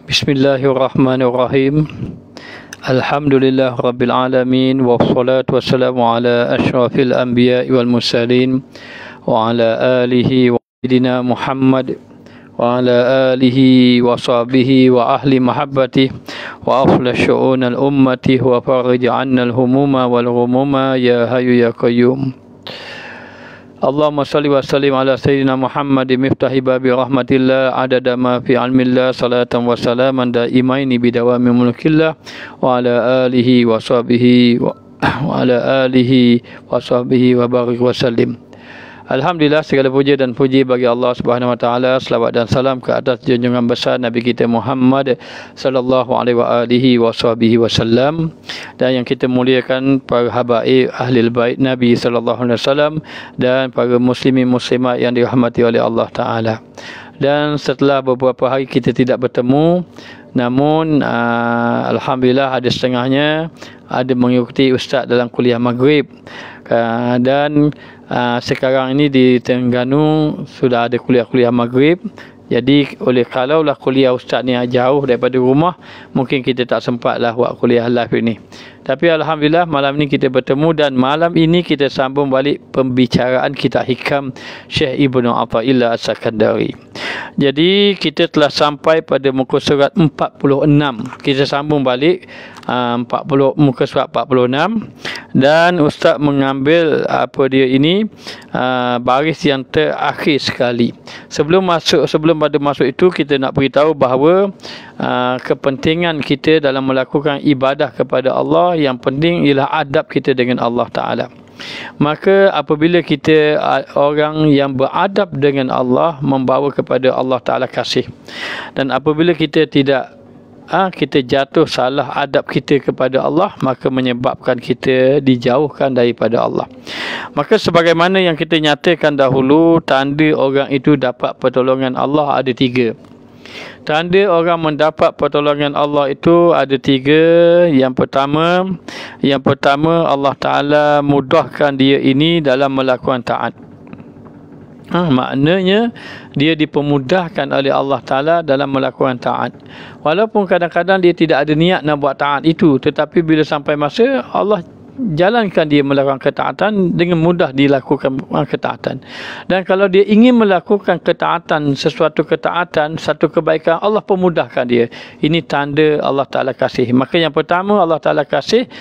Bismillahirrahmanirrahim. Alhamdulillah Rabbil Alamin. Wassalatu wassalamu ala ashrafil anbiya wal mursalin wa ala alihi wa sayyidina Muhammad wa ala alihi wa sahbihi wa ahli mahabbati wa afla syu'un al-ummati wa farij 'anna al-humuma wal ghumuma ya hayyu ya qayyum. Allahumma salli wa sallim ala sayyidina Muhammad miftahi babi rahmatillah adada ma fi ilmillah salatan wa salaman daimaini bidawami mulkillah wa ala alihi wa sahbihi wa barik wa sallim. Alhamdulillah, segala puja dan puji bagi Allah Subhanahu wa taala. Selawat dan salam ke atas junjungan besar Nabi kita Muhammad sallallahu alaihi wasallam, dan yang kita muliakan para habaib ahli bait Nabi sallallahu alaihi wasallam dan para muslimin muslimat yang dirahmati oleh Allah taala. Dan setelah beberapa hari kita tidak bertemu, namun alhamdulillah ada setengahnya ada mengikuti ustaz dalam kuliah maghrib, dan sekarang ini di Terengganu sudah ada kuliah-kuliah maghrib. Jadi kalaulah kuliah ustaz ni jauh daripada rumah, mungkin kita tak sempatlah buat kuliah live ini. Tapi alhamdulillah malam ni kita bertemu, dan malam ini kita sambung balik pembicaraan kitab hikam Syekh Ibnu Athaillah As-Sakandari. Jadi kita telah sampai pada muka surat 46. Kita sambung balik muka surat 46, dan ustaz mengambil baris yang terakhir sekali. Sebelum pada masuk itu, kita nak beritahu bahawa kepentingan kita dalam melakukan ibadah kepada Allah, yang penting ialah adab kita dengan Allah Ta'ala. Maka apabila kita orang yang beradab dengan Allah, membawa kepada Allah Ta'ala kasih. Dan apabila kita kita jatuh salah adab kita kepada Allah, maka menyebabkan kita dijauhkan daripada Allah. Maka sebagaimana yang kita nyatakan dahulu, tanda orang itu dapat pertolongan Allah ada 3. Tanda orang mendapat pertolongan Allah itu ada 3. Yang pertama Allah Ta'ala mudahkan dia ini dalam melakukan taat. Maknanya dia dipermudahkan oleh Allah Ta'ala dalam melakukan taat. Walaupun kadang-kadang dia tidak ada niat nak buat taat itu, tetapi bila sampai masa, Allah jalankan dia melakukan ketaatan, dengan mudah dilakukan ketaatan. Dan kalau dia ingin melakukan ketaatan, satu kebaikan, Allah pemudahkan dia. Ini tanda Allah Ta'ala kasih. Maka yang pertama Allah Ta'ala kasih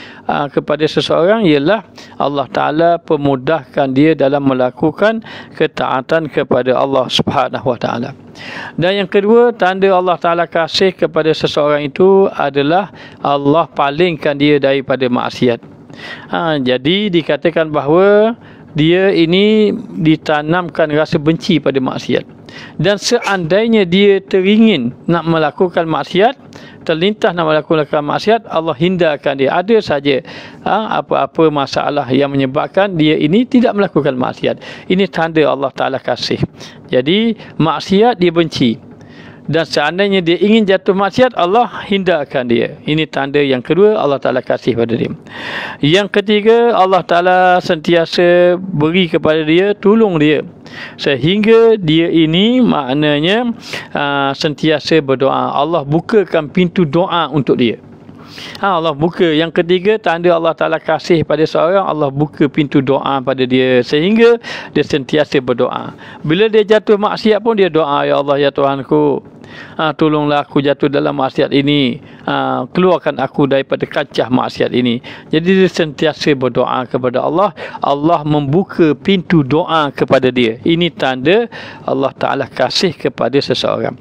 kepada seseorang ialah Allah Ta'ala pemudahkan dia dalam melakukan ketaatan kepada Allah Subhanahu wa Ta'ala. Dan yang kedua, tanda Allah Ta'ala kasih kepada seseorang itu adalah Allah palingkan dia daripada maksiat. Jadi dikatakan bahawa dia ini ditanamkan rasa benci pada maksiat, dan seandainya dia teringin nak melakukan maksiat, terlintas nak melakukan maksiat, Allah hindarkan dia. Ada saja apa-apa masalah yang menyebabkan dia ini tidak melakukan maksiat. Ini tanda Allah Ta'ala kasih. Jadi maksiat dia benci, dan seandainya dia ingin jatuh maksiat, Allah hindarkan dia. Ini tanda yang kedua Allah Ta'ala kasih pada dia. Yang ketiga, Allah Ta'ala sentiasa beri kepada dia, tolong dia, sehingga dia ini maknanya sentiasa berdoa. Allah bukakan pintu doa untuk dia. Allah buka. Yang ketiga, tanda Allah Ta'ala kasih pada seorang, Allah buka pintu doa pada dia, sehingga dia sentiasa berdoa. Bila dia jatuh maksiat pun dia doa, ya Allah, ya Tuhanku, tolonglah aku jatuh dalam maksiat ini, keluarkan aku daripada kancah maksiat ini. Jadi dia sentiasa berdoa kepada Allah, Allah membuka pintu doa kepada dia. Ini tanda Allah Ta'ala kasih kepada seseorang.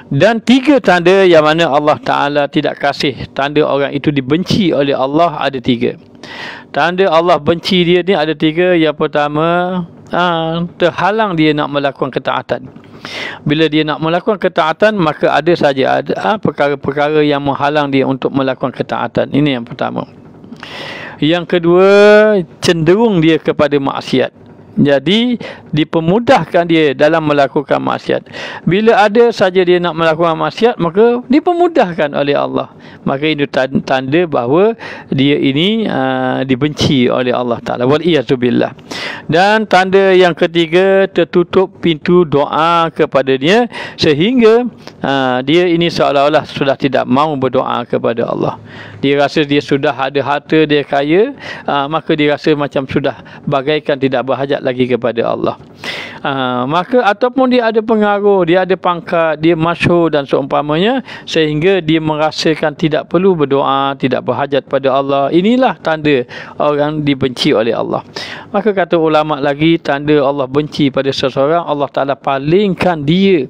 Dan 3 tanda yang mana Allah Ta'ala tidak kasih, tanda orang itu dibenci oleh Allah, ada 3. Tanda Allah benci dia ni ada 3. Yang pertama, terhalang dia nak melakukan ketaatan. Bila dia nak melakukan ketaatan, maka ada perkara-perkara yang menghalang dia untuk melakukan ketaatan. Ini yang pertama. Yang kedua, cenderung dia kepada maksiat. Jadi dipermudahkan dia dalam melakukan maksiat. Bila ada saja dia nak melakukan maksiat, maka dipermudahkan oleh Allah. Maka itu tanda bahawa dia ini dibenci oleh Allah Ta'ala. Wal-iyazubillah. Dan tanda yang ketiga, tertutup pintu doa kepada dia, sehingga dia ini seolah-olah sudah tidak mahu berdoa kepada Allah. Dia rasa dia sudah ada harta, dia kaya, maka dia rasa macam sudah bagaikan tidak berhajat lagi kepada Allah. Maka ataupun dia ada pengaruh, dia ada pangkat, dia masyhur dan seumpamanya, sehingga dia merasakan tidak perlu berdoa, tidak berhajat pada Allah. Inilah tanda orang dibenci oleh Allah. Maka kata ulama lagi, tanda Allah benci pada seseorang, Allah Ta'ala palingkan dia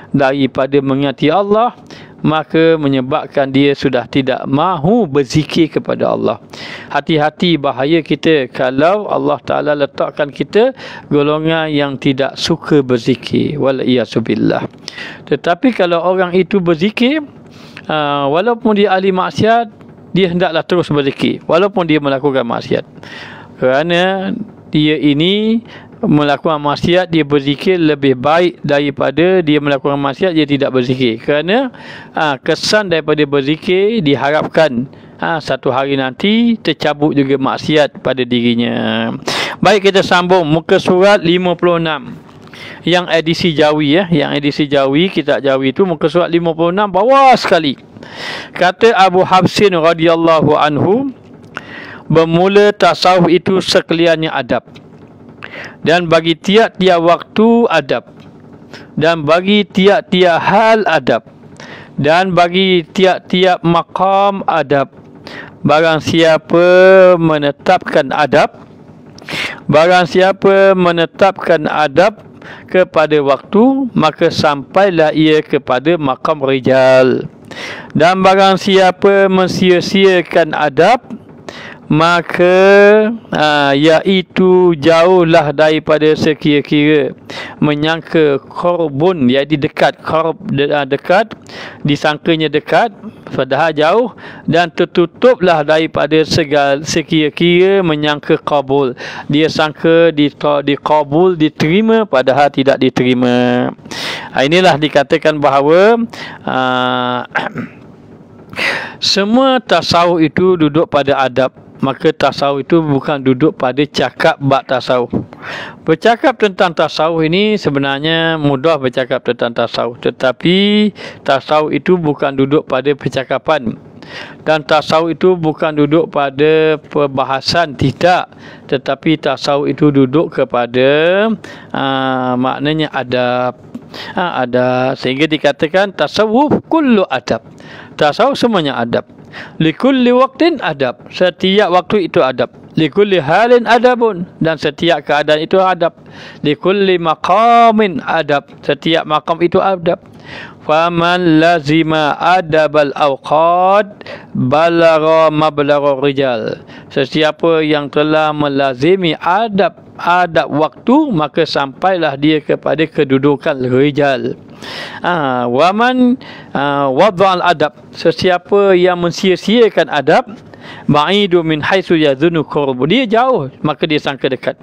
daripada mengingati Allah, maka menyebabkan dia sudah tidak mahu berzikir kepada Allah. Hati-hati, bahaya kita kalau Allah Ta'ala letakkan kita golongan yang tidak suka berzikir. Wal-iyazubillah. Tetapi kalau orang itu berzikir, walaupun dia ahli maksiat, dia hendaklah terus berzikir walaupun dia melakukan maksiat. Kerana dia ini melakukan maksiat, dia berzikir lebih baik daripada dia melakukan maksiat, dia tidak berzikir. Kerana kesan daripada berzikir diharapkan satu hari nanti tercabut juga maksiat pada dirinya. Baik, kita sambung muka surat 56 yang edisi Jawi, yang edisi Jawi, kitab Jawi itu muka surat 56 bawah sekali. Kata Abu Hafsin radhiyallahu anhu, bermula tasawuf itu sekaliannya adab, dan bagi tiap-tiap waktu adab, dan bagi tiap-tiap hal adab, dan bagi tiap-tiap maqam adab. Barang siapa menetapkan adab, barang siapa menetapkan adab kepada waktu, maka sampailah ia kepada maqam rijal. Dan barang siapa mensia-siakan adab, maka iaitu jauhlah daripada sekira-kira menyangka korbun, iaitu dekat, dekat, disangkanya dekat padahal jauh, dan tertutuplah daripada segala sekira-kira menyangka qabul, dia sangka dikabul, diterima padahal tidak diterima. Inilah dikatakan bahawa semua tasawuf itu duduk pada adab. Maka tasawuf itu bukan duduk pada cakap bab tasawuf. Bercakap tentang tasawuf ini sebenarnya mudah bercakap tentang tasawuf, tetapi tasawuf itu bukan duduk pada percakapan. Dan tasawuf itu bukan duduk pada perbahasan, tidak, tetapi tasawuf itu duduk kepada maknanya adab. Adab, sehingga dikatakan tasawuf kullu adab. Tasawuf semuanya adab. Likulli waqtin adab, setiap waktu itu adab. Likulli halin adabun, dan setiap keadaan itu adab. Likulli maqamin adab, setiap maqam itu adab. Faman lazima adabal awqad balagha mablagha rijal. Sesiapa yang telah melazimi adab waktu, maka sampailah dia kepada kedudukan rijal. Waman wada'al adab, sesiapa yang mensia-siakan adab, ba'idu min haitsu yadhunnu qurbu, dia jauh maka dia sangka dekat.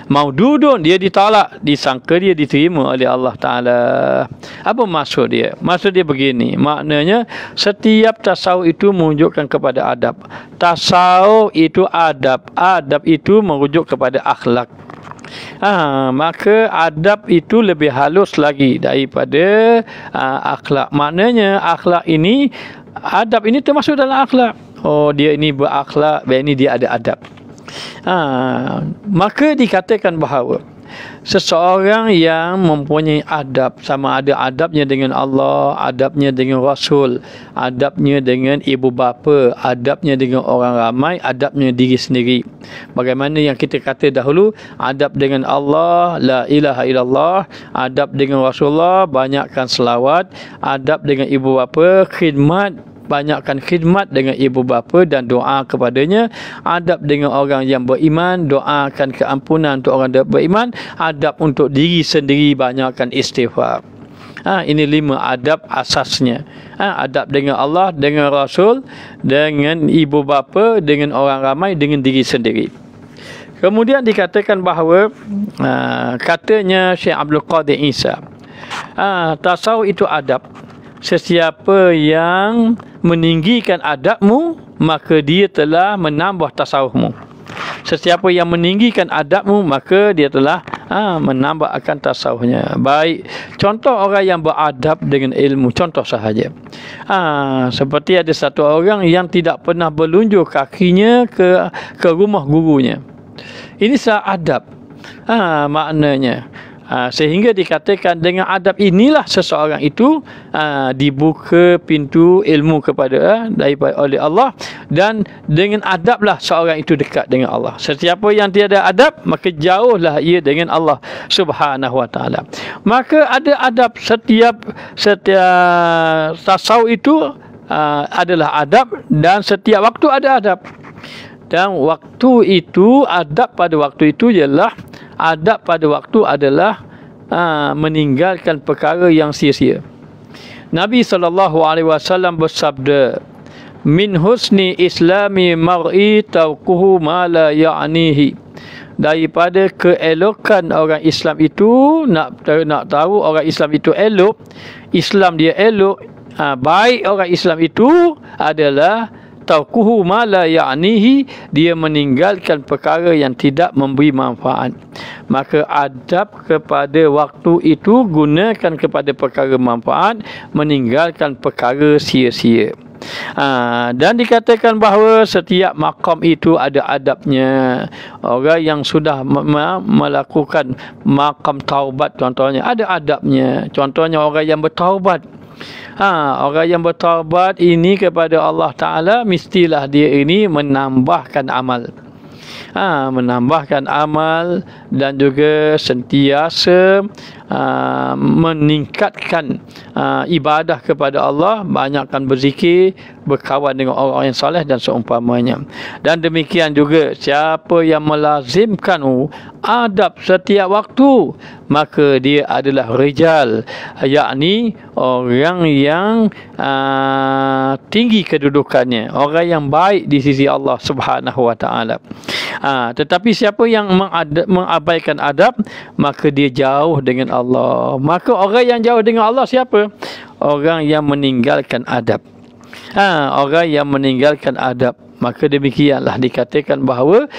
Maududun, dia ditolak, disangka dia diterima oleh Allah Ta'ala. Apa maksud dia? Maksud dia begini, maknanya setiap tasawuf itu menunjukkan kepada adab. Tasawuf itu adab, adab itu merujuk kepada akhlak. Maka adab itu lebih halus lagi daripada akhlak. Maknanya akhlak ini, adab ini termasuk dalam akhlak. Oh, dia ini berakhlak, ini dia ada adab. Maka dikatakan bahawa seseorang yang mempunyai adab, sama ada adabnya dengan Allah, adabnya dengan Rasul, adabnya dengan ibu bapa, adabnya dengan orang ramai, adabnya diri sendiri. Bagaimana yang kita kata dahulu, adab dengan Allah, la ilaha illallah, adab dengan Rasulullah, banyakkan selawat, adab dengan ibu bapa, khidmat, banyakkan khidmat dengan ibu bapa dan doa kepadanya. Adab dengan orang yang beriman, doakan keampunan untuk orang yang beriman. Adab untuk diri sendiri, banyakkan istighfar. Ini 5 adab asasnya. Adab dengan Allah, dengan Rasul, dengan ibu bapa, dengan orang ramai, dengan diri sendiri. Kemudian dikatakan bahawa katanya Syekh Abdul Qadir Isa, tasawuf itu adab. Sesiapa yang meninggikan adabmu, maka dia telah menambah tasawufmu. Sesiapa yang meninggikan adabmu, maka dia telah menambah akan tasawufnya. Baik, contoh orang yang beradab dengan ilmu, contoh sahaja. Seperti ada satu orang yang tidak pernah berlunjur kakinya ke rumah gurunya. Ini salah adab. Maknanya sehingga dikatakan dengan adab inilah seseorang itu dibuka pintu ilmu kepada daripada oleh Allah, dan dengan adablah seorang itu dekat dengan Allah. Sesiapa yang tiada adab, maka jauhlah ia dengan Allah Subhanahu wa taala. Maka ada adab, setiap tasawuf itu adalah adab, dan setiap waktu ada adab. Dan waktu itu, adab pada waktu itu ialah adab pada waktu adalah meninggalkan perkara yang sia-sia. Nabi SAW bersabda, min husni islami mar'i tawquhu ma la ya'nihi. Daripada keelokan orang Islam itu, nak tahu orang Islam itu elok, Islam dia elok, baik orang Islam itu adalah tauquhu ma la ya'nihi, dia meninggalkan perkara yang tidak memberi manfaat. Maka adab kepada waktu itu gunakan kepada perkara manfaat, meninggalkan perkara sia-sia. Dan dikatakan bahawa setiap maqam itu ada adabnya. Orang yang sudah melakukan maqam taubat contohnya, ada adabnya. Contohnya orang yang bertaubat. Orang yang bertaubat ini kepada Allah Ta'ala, mestilah dia ini menambahkan amal. Menambahkan amal dan juga sentiasa meningkatkan ibadah kepada Allah, banyakkan berzikir, berkawan dengan orang yang soleh dan seumpamanya. Dan demikian juga siapa yang melazimkan adab setiap waktu, maka dia adalah rijal, yakni orang yang tinggi kedudukannya, orang yang baik di sisi Allah Subhanahu wa taala. Tetapi siapa yang mengabaikan adab, maka dia jauh dengan Allah. Maka orang yang jauh dengan Allah siapa? Orang yang meninggalkan adab. Orang yang meninggalkan adab. Maka demikianlah dikatakan bahawa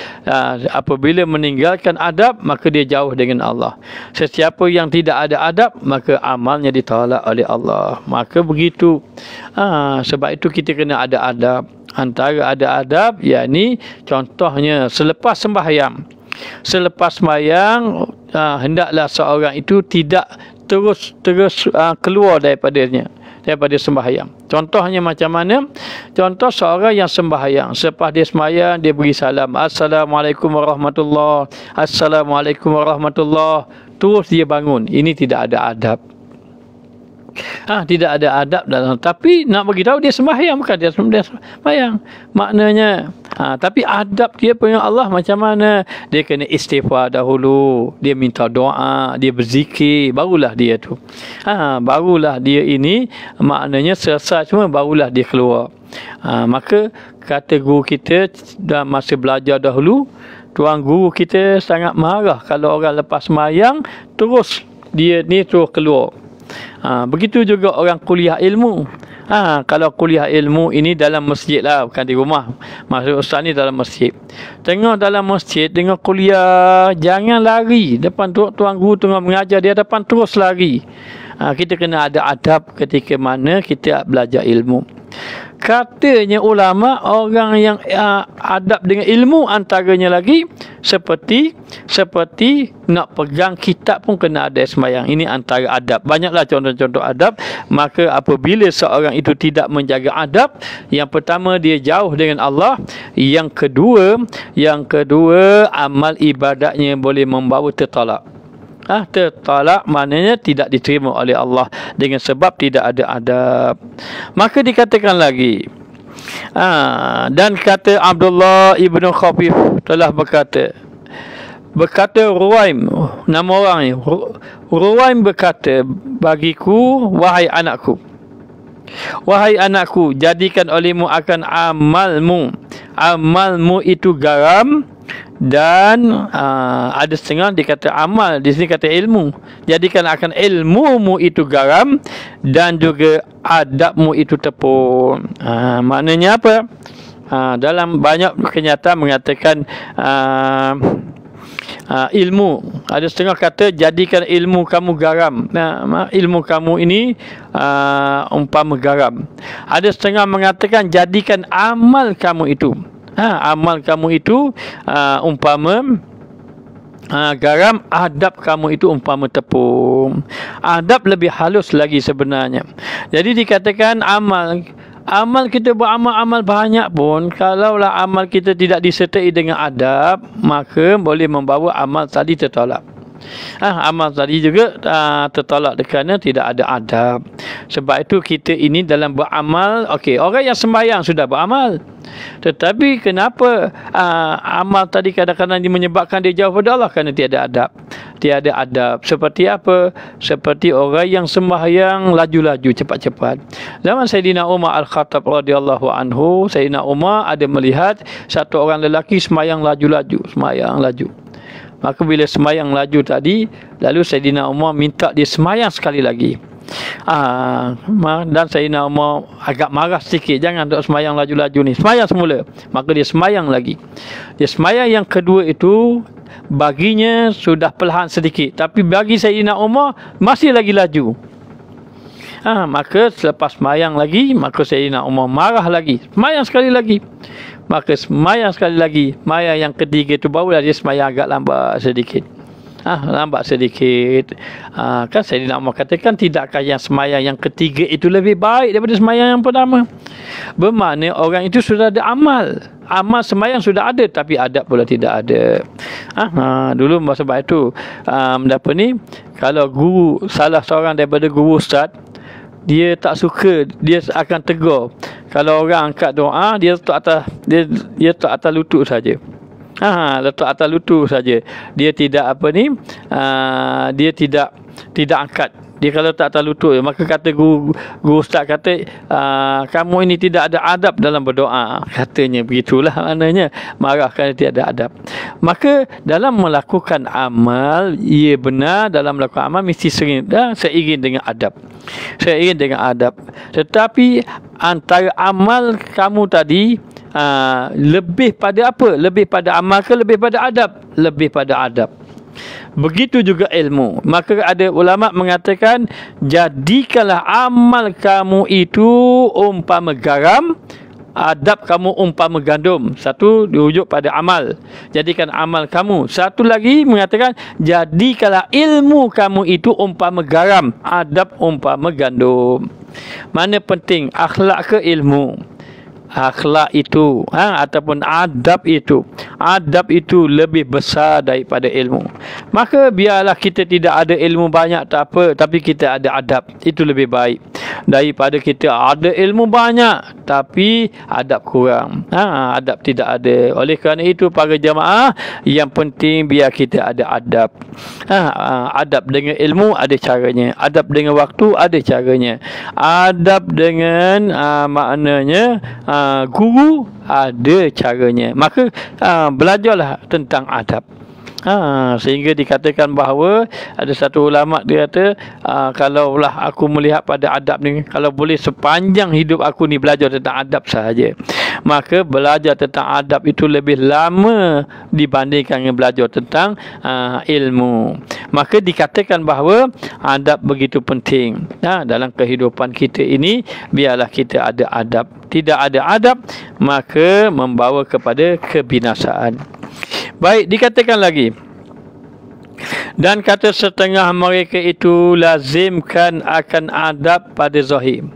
apabila meninggalkan adab, maka dia jauh dengan Allah. Sesiapa yang tidak ada adab, maka amalnya ditolak oleh Allah. Maka begitu. Sebab itu kita kena ada adab. Antara ada adab, yakni contohnya selepas sembahyang. Selepas sembahyang, hendaklah seorang itu tidak terus keluar daripada sembahyang. Contohnya macam mana? Contoh seorang yang sembahyang, selepas dia sembahyang, dia beri salam, Assalamualaikum warahmatullahi, Assalamualaikum warahmatullahi, terus dia bangun. Ini tidak ada adab. Tidak ada adab dalam, tapi nak bagi tahu dia sembahyang, bukan dia sembahyang. Maknanya tapi adab dia dengan Allah macam mana? Dia kena istighfar dahulu, dia minta doa, dia berzikir, barulah dia tu. Barulah dia ini, maknanya selesai semua, barulah dia keluar. Maka kata guru kita dalam masa belajar dahulu, tuan guru kita sangat marah kalau orang lepas sembahyang terus dia ni terus keluar. Begitu juga orang kuliah ilmu. Kalau kuliah ilmu ini dalam masjid lah, bukan di rumah. Maksud ustaz ni dalam masjid. Tengok dalam masjid, tengok kuliah, jangan lari. Depan tuan guru tengah mengajar, dia depan terus lari. Kita kena ada adab ketika mana kita belajar ilmu. Katanya ulama, orang yang adab dengan ilmu antaranya lagi seperti nak pegang kitab pun kena ada sembahyang. Ini antara adab. Banyaklah contoh-contoh adab. Maka apabila seorang itu tidak menjaga adab, yang pertama dia jauh dengan Allah, yang kedua amal ibadatnya boleh membawa tertolak. Tertolak maknanya tidak diterima oleh Allah dengan sebab tidak ada adab. Maka dikatakan lagi, dan kata Abdullah ibnu Khafif telah berkata Ruwaim, nama orang ni, Ruwaim berkata, bagiku, wahai anakku, jadikan olehmu akan amalmu itu garam Dan ada setengah dikata amal, di sini kata ilmu. Jadikan akan ilmumu itu garam dan juga adabmu itu tepung. Maknanya apa? Dalam banyak kenyataan mengatakan ilmu, ada setengah kata jadikan ilmu kamu garam. Ilmu kamu ini umpama garam. Ada setengah mengatakan jadikan amal kamu itu, amal kamu itu umpama garam, adab kamu itu umpama tepung. Adab lebih halus lagi sebenarnya. Jadi dikatakan amal kita beramal-amal banyak pun, kalaulah amal kita tidak disertai dengan adab, maka boleh membawa amal tadi tertolak. Amal tadi juga tertolak kerana tidak ada adab. Sebab itu kita ini dalam beramal, okey, orang yang sembahyang sudah beramal, tetapi kenapa amal tadi kadang-kadang menyebabkan dia jauh pada Allah? Kerana tiada adab. Tiada adab. Seperti apa? Seperti orang yang sembahyang laju-laju, cepat-cepat. Zaman Sayyidina Umar Al-Khattab radhiyallahu anhu, Sayyidina Umar ada melihat satu orang lelaki sembahyang laju-laju, sembahyang laju. Maka bila sembahyang laju tadi, lalu Sayyidina Umar minta dia sembahyang sekali lagi. Dan Sayyidina Umar agak marah sedikit, jangan duk sembahyang laju-laju ni, sembahyang semula. Maka dia sembahyang lagi. Dia sembahyang yang kedua itu baginya sudah perlahan sedikit, tapi bagi Sayyidina Umar masih lagi laju. Maka selepas sembahyang lagi, maka Sayyidina Umar marah lagi, sembahyang sekali lagi. Maka sembahyang sekali lagi, sembahyang yang ketiga itu barulah dia sembahyang agak lambat sedikit. Lambat sedikit. Kan Sayyidina Umar katakan, tidakkah yang sembahyang yang ketiga itu lebih baik daripada sembahyang yang pertama? Bermakna orang itu sudah ada amal. Amal sembahyang sudah ada, tapi adab pula tidak ada. Dulu sebab itu kalau guru, salah seorang daripada guru ustaz, dia tak suka, dia akan tegur. Kalau orang angkat doa, dia letak atas lutut saja. Letak atas lutut saja. Dia tidak dia tidak angkat. Dia kalau tak atas lutut, maka kata guru ustaz kata, kamu ini tidak ada adab dalam berdoa. Katanya begitulah maknanya, marah kerana tiada adab. Maka dalam melakukan amal, ia benar, dalam melakukan amal mesti seiring dengan adab. Seiring dengan adab. Tetapi antara amal kamu tadi, lebih pada apa? Lebih pada amal ke lebih pada adab? Lebih pada adab. Begitu juga ilmu. Maka ada ulama mengatakan, jadikanlah amal kamu itu umpama garam, adab kamu umpama gandum. Satu dirujuk pada amal, jadikan amal kamu. Satu lagi mengatakan, jadikanlah ilmu kamu itu umpama garam, adab umpama gandum. Mana penting, akhlak ke ilmu? Akhlak itu ataupun adab itu lebih besar daripada ilmu. Maka biarlah kita tidak ada ilmu banyak, tak apa, tapi kita ada adab, itu lebih baik daripada kita ada ilmu banyak tapi adab kurang, adab tidak ada. Oleh kerana itu para jemaah, yang penting biar kita ada adab. Adab dengan ilmu ada caranya, adab dengan waktu ada caranya, adab dengan maknanya guru ada caranya. Maka belajarlah tentang adab. Sehingga dikatakan bahawa ada satu ulama, dia kata, kalaulah aku melihat pada adab ni, kalau boleh sepanjang hidup aku ni belajar tentang adab sahaja, maka belajar tentang adab itu lebih lama dibandingkan dengan belajar tentang ilmu. Maka dikatakan bahawa adab begitu penting dalam kehidupan kita ini. Biarlah kita ada adab. Tidak ada adab, maka membawa kepada kebinasaan. Baik, dikatakan lagi, dan kata setengah mereka itu lazimkan akan adab pada zahir.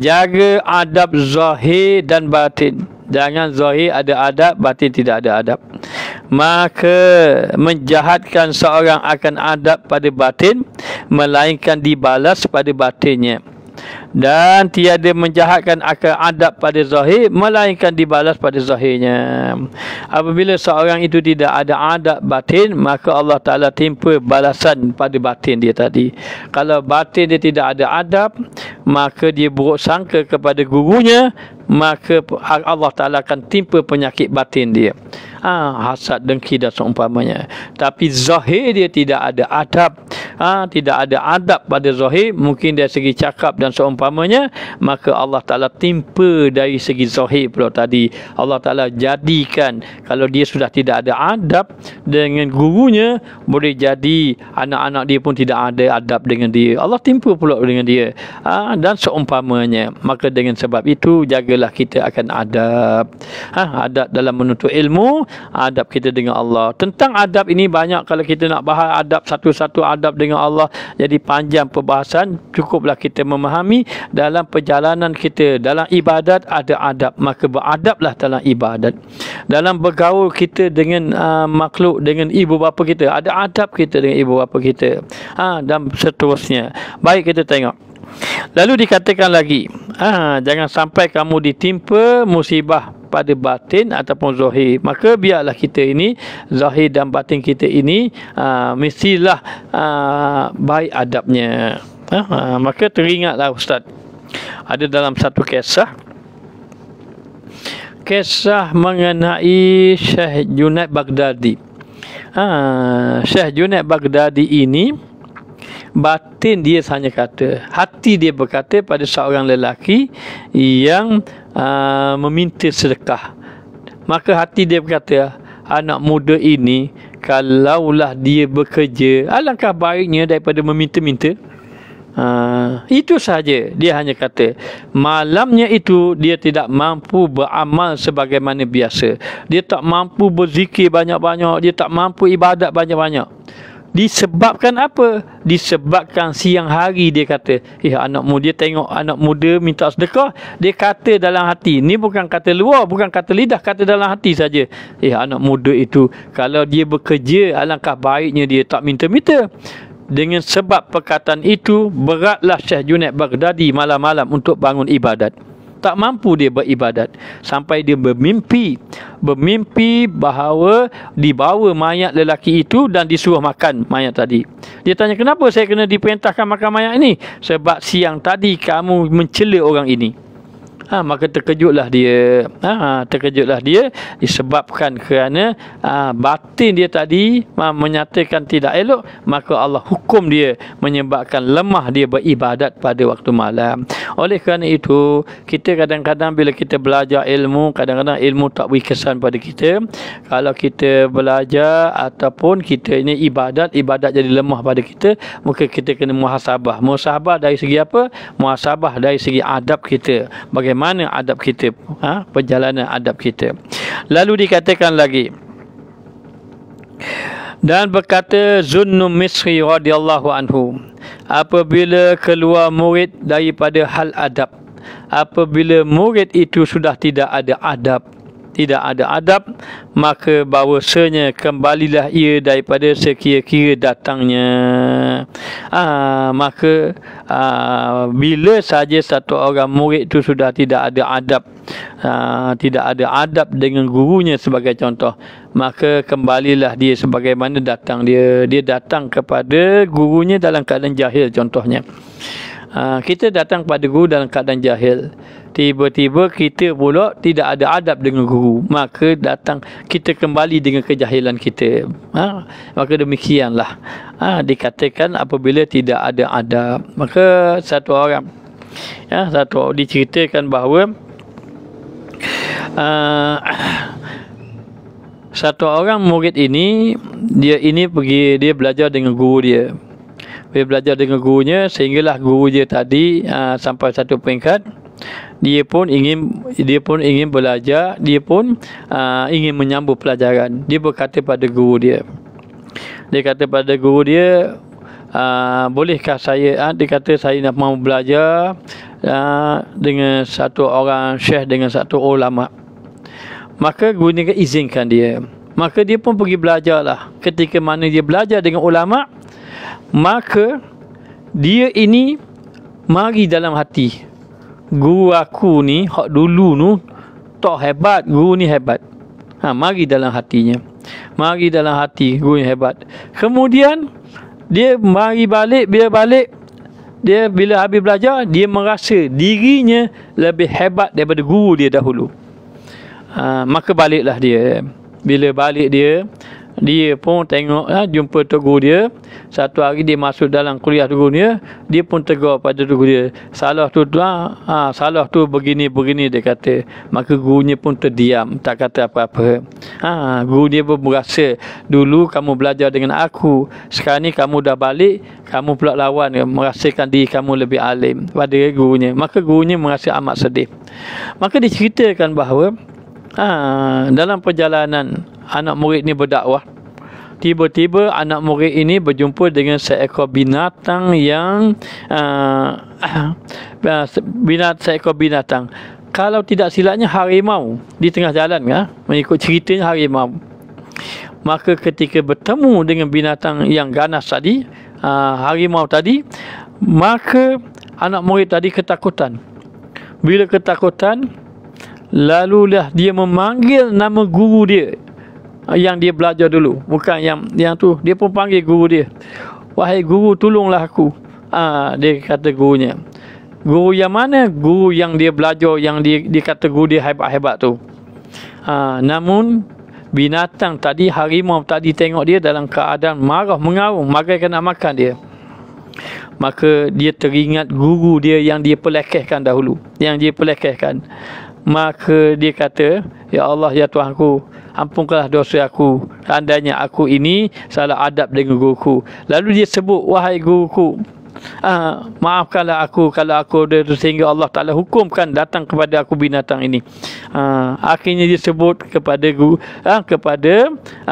Jaga adab zahir dan batin. Jangan zahir ada adab, batin tidak ada adab. Maka menjahatkan seorang akan adab pada batin, melainkan dibalas pada batinnya. dan tiada menjahatkan akal adab pada zahir melainkan dibalas pada zahirnya. Apabila seorang itu tidak ada adab batin, maka Allah Ta'ala timpa balasan pada batin dia tadi. Kalau batin dia tidak ada adab, maka dia buruk sangka kepada gurunya, maka Allah Ta'ala akan timpa penyakit batin dia. Hasad, dengki dan seumpamanya. Tapi zahir dia tidak ada adab, tidak ada adab pada zahir, mungkin dari segi cakap dan seumpamanya, maka Allah Ta'ala timpa dari segi zahir pula tadi. Allah Ta'ala jadikan, kalau dia sudah tidak ada adab dengan gurunya, boleh jadi anak-anak dia pun tidak ada adab dengan dia. Allah timpa pula dengan dia, dan seumpamanya. Maka dengan sebab itu, jagalah kita akan adab. Adab dalam menuntut ilmu, adab kita dengan Allah. Tentang adab ini banyak, kalau kita nak bahas adab satu-satu adab dengan Allah, jadi panjang perbahasan. Cukuplah kita memahami dalam perjalanan kita, dalam ibadat ada adab, maka beradablah dalam ibadat. Dalam bergaul kita dengan makhluk, dengan ibu bapa kita, ada adab kita dengan ibu bapa kita, dan seterusnya. Baik, kita tengok. Lalu dikatakan lagi, jangan sampai kamu ditimpa musibah pada batin ataupun zahir. Maka biarlah kita ini, zahir dan batin kita ini, mestilah baik adabnya. Maka teringatlah Ustaz, ada dalam satu kisah mengenai Syekh Junaid Baghdadi. Syekh Junaid Baghdadi ini, batin dia hanya kata, hati dia berkata pada seorang lelaki yang meminta sedekah. Maka hati dia berkata, anak muda ini kalaulah dia bekerja, alangkah baiknya daripada meminta-minta. Itu sahaja dia hanya kata. Malamnya itu dia tidak mampu beramal sebagaimana biasa. Dia tak mampu berzikir banyak-banyak, dia tak mampu ibadat banyak-banyak. Disebabkan apa? Disebabkan siang hari dia kata, anak muda, tengok anak muda minta sedekah, dia kata dalam hati, ni bukan kata luar, bukan kata lidah, kata dalam hati saja. Anak muda itu kalau dia bekerja, alangkah baiknya dia tak minta-minta. Dengan sebab perkataan itu, beratlah Syekh Junaid Baghdadi malam-malam untuk bangun ibadat. Tak mampu dia beribadat. Sampai dia bermimpi bahawa dibawa mayat lelaki itu dan disuruh makan mayat tadi. Dia tanya, kenapa saya kena diperintahkan makan mayat ini? Sebab siang tadi kamu mencela orang ini. Maka terkejutlah dia. Terkejutlah dia disebabkan kerana batin dia tadi menyatakan tidak elok, maka Allah hukum dia menyebabkan lemah dia beribadat pada waktu malam. Oleh kerana itu, kita kadang-kadang bila kita belajar ilmu, kadang-kadang ilmu tak beri kesan pada kita. Kalau kita belajar ataupun kita ini ibadat jadi lemah pada kita, maka kita kena muhasabah. Muhasabah dari segi apa? Muhasabah dari segi adab kita. Bagaimana adab kita, perjalanan adab kita. Lalu dikatakan lagi, dan berkata Zunnun Misri radhiyallahu anhu, apabila keluar murid daripada hal adab, apabila murid itu sudah tidak ada adab, maka bahawasanya kembalilah ia daripada sekira-kira datangnya. Maka bila saja satu orang murid itu sudah tidak ada adab dengan gurunya sebagai contoh, maka kembalilah dia sebagaimana datang dia datang kepada gurunya dalam keadaan jahil. Contohnya, kita datang pada guru dalam keadaan jahil, tiba-tiba kita pula tidak ada adab dengan guru, maka kita kembali dengan kejahilan kita. Maka demikianlah dikatakan apabila tidak ada adab. Maka satu orang diceritakan bahawa satu orang murid ini, dia belajar dengan guru dia. Dia belajar dengan gurunya sehinggalah guru dia tadi sampai satu peringkat dia pun ingin belajar, dia pun ingin menyambung pelajaran. Dia berkata pada guru dia, bolehkah saya, dia kata saya nak mau belajar dengan satu orang syekh, dengan satu ulama. Maka guru ni izinkan dia. Maka dia pun pergi belajarlah. Ketika mana dia belajar dengan ulama, maka dia ini mari dalam hati, guru aku ni hak dulu nu tok hebat, guru ni hebat. Mari dalam hatinya. Mari dalam hati, guru ni hebat. Kemudian dia mari balik, dia bila habis belajar, dia merasa dirinya lebih hebat daripada guru dia dahulu. Maka baliklah dia. Bila balik dia pun tengok, jumpa tok guru dia. Satu hari dia masuk dalam kuliah tok guru dia pun tegur pada tok guru dia. Salah tu begini dia kata. Maka gurunya pun terdiam, tak kata apa-apa. Guru dia pun berasa, dulu kamu belajar dengan aku, sekarang ni kamu dah balik, kamu pula lawan, merasakan diri kamu lebih alim pada gurunya. Maka gurunya merasa amat sedih. Maka diceritakan bahawa dalam perjalanan anak murid ni berdakwah, tiba-tiba anak murid ini berjumpa dengan seekor binatang yang seekor binatang, kalau tidak silapnya harimau di tengah jalan, mengikut ceritanya harimau. Maka ketika bertemu dengan binatang yang ganas tadi, harimau tadi, maka anak murid tadi ketakutan. Bila ketakutan, lalulah dia memanggil nama guru dia yang dia belajar dulu. Bukan yang tu, dia pun panggil guru dia. Wahai guru, tolonglah aku. Dia kata gurunya. Guru yang mana? Guru yang dia belajar, yang dia kata guru dia hebat-hebat tu. Namun binatang tadi, harimau tadi, tengok dia dalam keadaan marah, mengarung, bagaikan nak makan dia. Maka dia teringat guru dia yang dia pelekehkan dahulu, Maka dia kata, ya Allah, ya Tuhanku, ampunkanlah dosa aku, andainya aku ini salah adab dengan guruku. Lalu dia sebut, wahai guruku, maafkanlah aku kalau aku sehingga Allah Ta'ala hukumkan datang kepada aku binatang ini. Akhirnya dia sebut kepada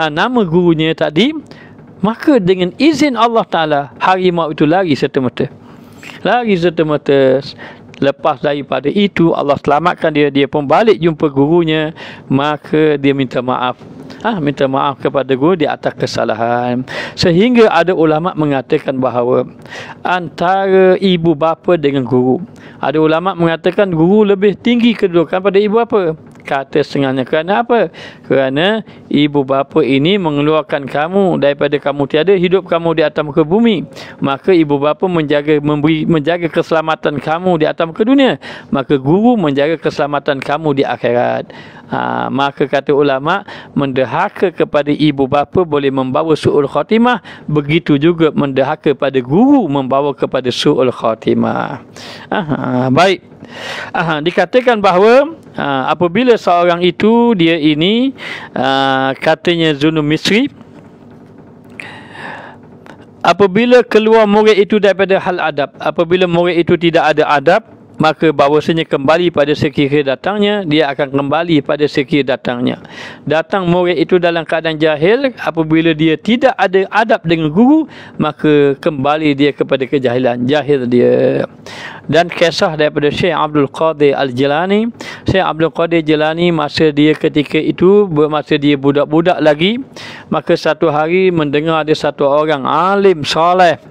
nama gurunya tadi. Maka dengan izin Allah Ta'ala, harimau itu lari serta-merta. Lepas daripada itu, Allah selamatkan dia. Dia pun balik jumpa gurunya. Maka dia minta maaf. Minta maaf kepada guru di atas kesalahan. Sehingga ada ulama mengatakan bahawa antara ibu bapa dengan guru, ada ulama mengatakan guru lebih tinggi kedudukan pada ibu bapa. Kata setengahnya, kerana apa? Kerana ibu bapa ini mengeluarkan kamu daripada kamu tiada, hidup kamu di atas muka bumi. Maka ibu bapa menjaga keselamatan kamu di atas muka dunia. Maka guru menjaga keselamatan kamu di akhirat. Maka kata ulama, mendahaka kepada ibu bapa boleh membawa su'ul khatimah. Begitu juga mendahaka pada guru membawa kepada su'ul khatimah. Baik. Dikatakan bahawa apabila seorang itu, dia ini katanya Zunun Misri, apabila keluar murid itu daripada hal adab, apabila murid itu tidak ada adab, maka bahawasanya kembali pada sekira datangnya, dia akan kembali pada sekira datangnya. Datang murid itu dalam keadaan jahil, apabila dia tidak ada adab dengan guru, maka kembali dia kepada kejahilan, jahil dia. Dan kisah daripada Syekh Abdul Qadir Al-Jilani. Syekh Abdul Qadir Jilani, masa dia ketika itu, masa dia budak-budak lagi, maka satu hari mendengar ada satu orang alim soleh.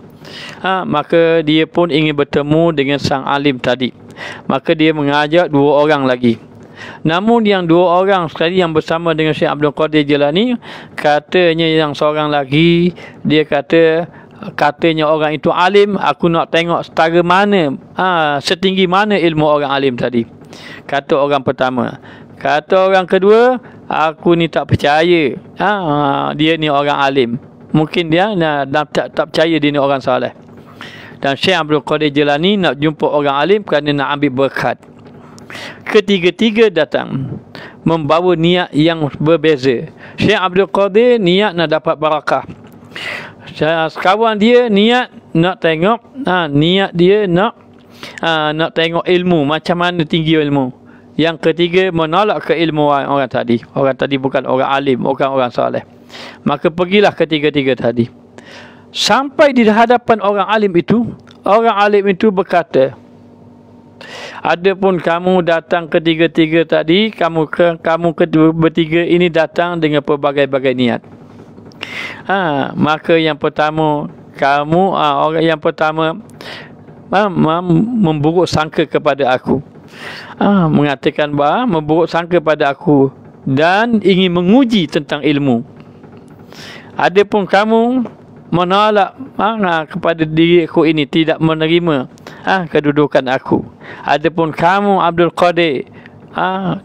Maka dia pun ingin bertemu dengan sang alim tadi. Maka dia mengajak dua orang lagi. Namun yang dua orang sekali yang bersama dengan Syekh Abdul Qadir Jilani, katanya yang seorang lagi, dia katanya orang itu alim, aku nak tengok setara mana, setinggi mana ilmu orang alim tadi. Kata orang pertama. Kata orang kedua, aku ni tak percaya dia ni orang alim. Mungkin dia tak percaya dia ni orang saleh. Dan Syekh Abdul Qadir Jilani nak jumpa orang alim kerana nak ambil berkat. Ketiga-tiga datang membawa niat yang berbeza. Syekh Abdul Qadir niat nak dapat barakah. Kawan dia niat nak tengok, niat dia nak tengok ilmu, macam mana tinggi ilmu. Yang ketiga menolak keilmuan orang tadi. Orang tadi bukan orang alim, bukan orang saleh. Maka pergilah ketiga-tiga tadi. Sampai di hadapan orang alim itu berkata, adapun kamu datang ketiga-tiga tadi, kamu bertiga ini datang dengan pelbagai-bagai niat. Maka yang pertama, memburuk sangka kepada aku. Mengatakan bahawa memburuk sangka pada aku dan ingin menguji tentang ilmu. Adapun kamu menolak kepada diriku ini, tidak menerima kedudukan aku. Adapun kamu Abdul Qadir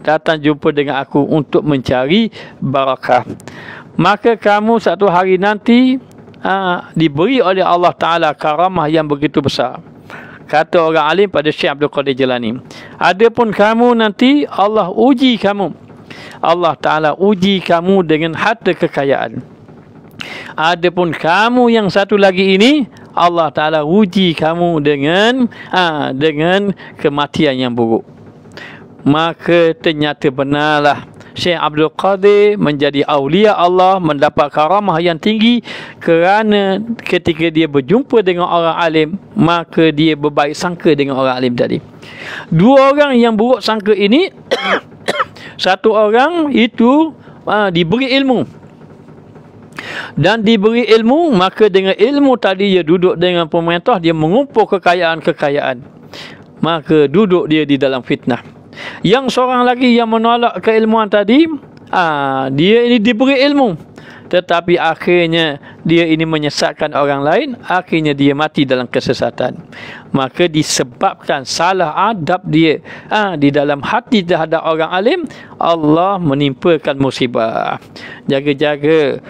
datang jumpa dengan aku untuk mencari barakah, maka kamu satu hari nanti diberi oleh Allah Ta'ala karamah yang begitu besar. Kata orang alim pada Syekh Abdul Qadir Jilani, adapun kamu nanti Allah uji kamu, Allah Ta'ala uji kamu dengan harta kekayaan. Adapun kamu yang satu lagi ini, Allah Ta'ala uji kamu dengan kematian yang buruk. Maka ternyata benarlah Syekh Abdul Qadir menjadi awliya Allah, mendapat karamah yang tinggi kerana ketika dia berjumpa dengan orang alim, maka dia berbaik sangka dengan orang alim tadi. Dua orang yang buruk sangka ini satu orang itu diberi ilmu, dan diberi ilmu, maka dengan ilmu tadi dia duduk dengan pemerintah, dia mengumpul kekayaan-kekayaan, maka duduk dia di dalam fitnah. Yang seorang lagi yang menolak keilmuan tadi, dia ini diberi ilmu, tetapi akhirnya dia ini menyesatkan orang lain, akhirnya dia mati dalam kesesatan. Maka disebabkan salah adab dia di dalam hati terhadap orang alim, Allah menimpakan musibah. Jaga-jaga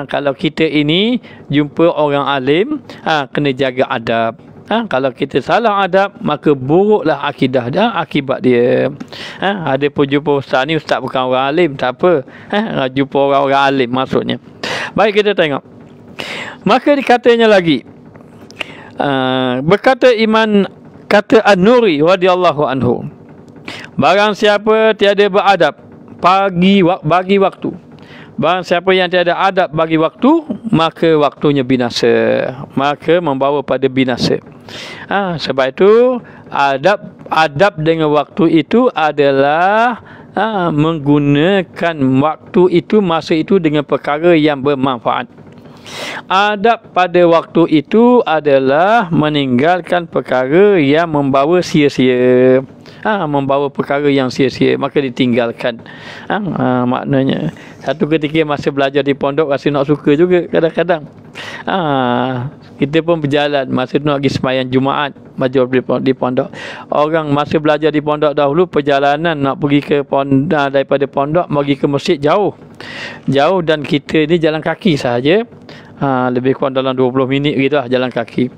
kalau kita ini jumpa orang alim, kena jaga adab. Kalau kita salah adab, maka buruklah akidah dan akibat dia. Ada pun jumpa ustaz ni, ustaz bukan orang alim, tak apa. Jumpa orang-orang alim maksudnya. Baik, kita tengok. Maka dikatanya lagi, berkata kata An-Nuri radhiyallahu anhu, barang siapa tiada beradab bagi waktu, barang siapa yang tiada adab bagi waktu, maka waktunya binasa, maka membawa pada binasa. Sebab itu adab dengan waktu itu adalah menggunakan waktu itu, masa itu dengan perkara yang bermanfaat. Adab pada waktu itu adalah meninggalkan perkara yang membawa sia-sia, membawa perkara yang sia-sia, maka ditinggalkan. Maknanya satu ketika masa belajar di pondok rasa nak suka juga kadang-kadang. Kita pun berjalan masa tu nak pergi sembahyang Jumaat majlis di pondok. Orang masa belajar di pondok dahulu, perjalanan nak pergi ke pondok, daripada pondok pergi ke masjid jauh dan kita ni jalan kaki sahaja. Lebih kurang dalam 20 minit gitu lah jalan kaki.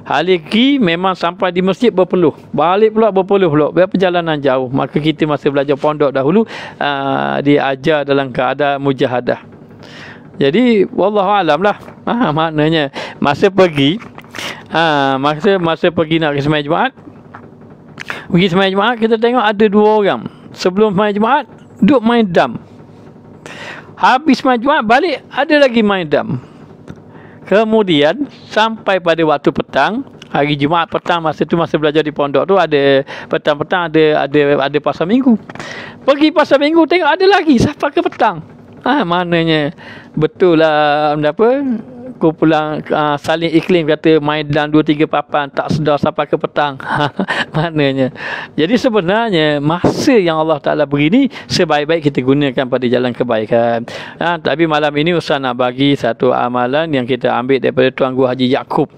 Haliki memang sampai di masjid berpeluh, balik pula berpeluh pula, perjalanan jauh. Maka kita masa belajar pondok dahulu diajar dalam keadaan mujahadah. Jadi wallahu alam lah. Maknanya masa pergi masa pergi nak pergi sembahyang Jumaat, pergi sembahyang Jumaat, kita tengok ada dua orang sebelum sembahyang Jumaat duduk main dam. Habis sembahyang Jumaat balik ada lagi main dam. Kemudian sampai pada waktu petang, hari Jumaat petang, masa tu masa belajar di pondok tu ada petang-petang ada pasar minggu. Pergi pasar minggu tengok ada lagi sampai ke petang. Maknanya betul lah apa, kumpulan saling iklim kata main dalam 2-3 papan tak sedar sampai ke petang. Maknanya jadi sebenarnya masa yang Allah Ta'ala beri ni sebaik-baik kita gunakan pada jalan kebaikan. Tapi malam ini Ustaz nak bagi satu amalan yang kita ambil daripada Tuan Guru Haji Yaakob,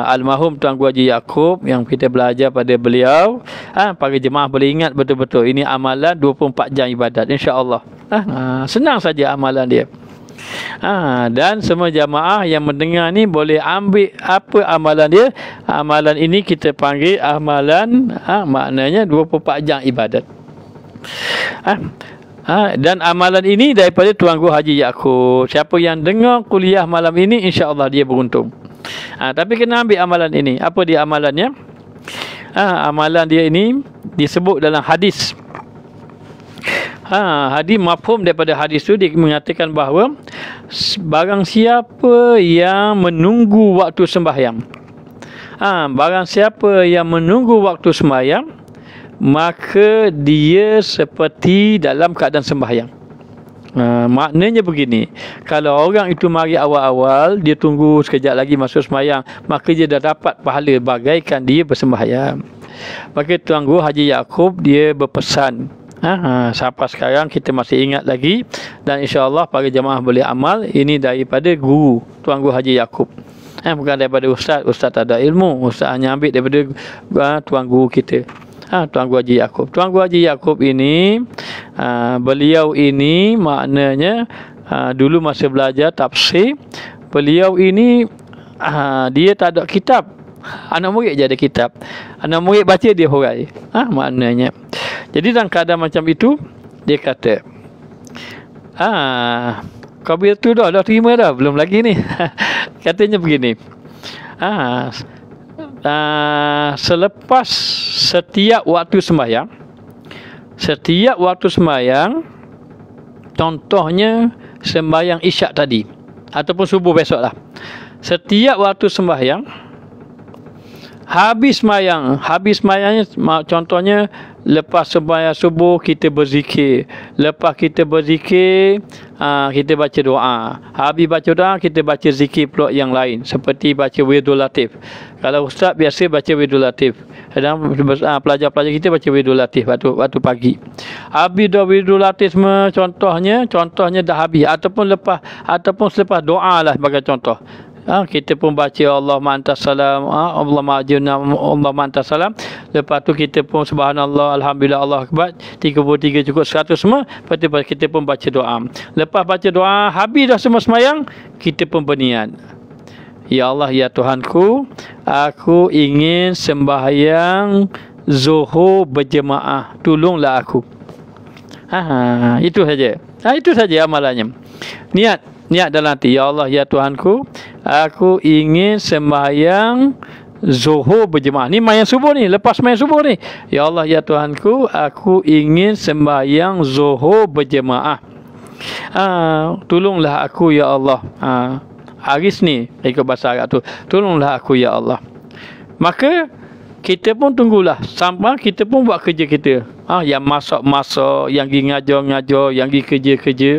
almarhum Tuan Guru Haji Yaakob, yang kita belajar pada beliau. Para jemaah boleh ingat betul-betul ini amalan 24 jam ibadat, insya-Allah. Senang saja amalan dia. Dan semua jamaah yang mendengar ni boleh ambil apa amalan dia. Amalan ini kita panggil amalan maknanya 24 jam ibadat. Dan amalan ini daripada Tuan Guru Haji Yaakob. Siapa yang dengar kuliah malam ini, insya-Allah dia beruntung. Tapi kena ambil amalan ini. Apa dia amalannya? Amalan dia ini disebut dalam hadis. Hadis mafhum daripada hadis itu, dia mengatakan bahawa barang siapa yang menunggu waktu sembahyang, barang siapa yang menunggu waktu sembahyang, maka dia seperti dalam keadaan sembahyang. Maknanya begini, kalau orang itu mari awal-awal, dia tunggu sekejap lagi masuk sembahyang, maka dia dah dapat pahala bagaikan dia bersembahyang. Maka Tuan Guru Haji Yaakob dia berpesan, sampai sekarang kita masih ingat lagi, dan insya-Allah para jemaah boleh amal. Ini daripada guru Tuan Guru Haji Yaakob, bukan daripada ustaz. Ustaz tak ada ilmu, ustaz hanya ambil daripada Tuan Guru kita, Tuan Guru Haji Yaakob. Tuan Guru Haji Yaakob ini, beliau ini maknanya dulu masa belajar tafsir, beliau ini dia tak ada kitab. Anak murid je ada kitab. Anak murid baca, dia hurai. Maknanya. Jadi dalam keadaan macam itu, dia kata, kau biar tu dah terima dah. Belum lagi ni. Katanya begini. Selepas setiap waktu sembahyang, contohnya sembahyang isyak tadi ataupun subuh besok lah, setiap waktu sembahyang, habis sembahyangnya, contohnya lepas sembahyang subuh kita berzikir, lepas kita berzikir kita baca doa, habis baca doa kita baca zikir pula yang lain, seperti baca Wirdul Latif. Kalau ustaz biasa baca Wirdul Latif, dan pelajar-pelajar kita baca Wirdul Latif waktu pagi. Habis dah Wirdul Latif semua, contohnya dah habis, ataupun selepas doa lah sebagai contoh. Kita pun baca Allahumma antas salam, Allahumma ajirna, Allahumma antas salam. Lepas tu kita pun subhanallah, alhamdulillah, Allah akbar, 33 cukup 100 semua. Lepas tu kita pun baca doa. Lepas baca doa, habis dah semua sembahyang, kita pun berniat, ya Allah, ya Tuhanku, aku ingin sembahyang zuhur berjemaah, tolonglah aku. Itu saja. Itu saja amalannya. Niat dalam hati, ya Allah, ya Tuhanku, aku ingin sembahyang zuhur berjemaah. Ni sembahyang subuh ni, lepas sembahyang subuh ni. Ya Allah, ya Tuhanku, aku ingin sembahyang zuhur berjemaah. Tolonglah aku, ya Allah. Haris ni, ikut bahasa Arab tu, tolonglah aku, ya Allah. Maka kita pun tunggulah sampai kita pun buat kerja kita. Yang masak-masak, yang pergi ngajar-ngajar, yang pergi kerja-kerja.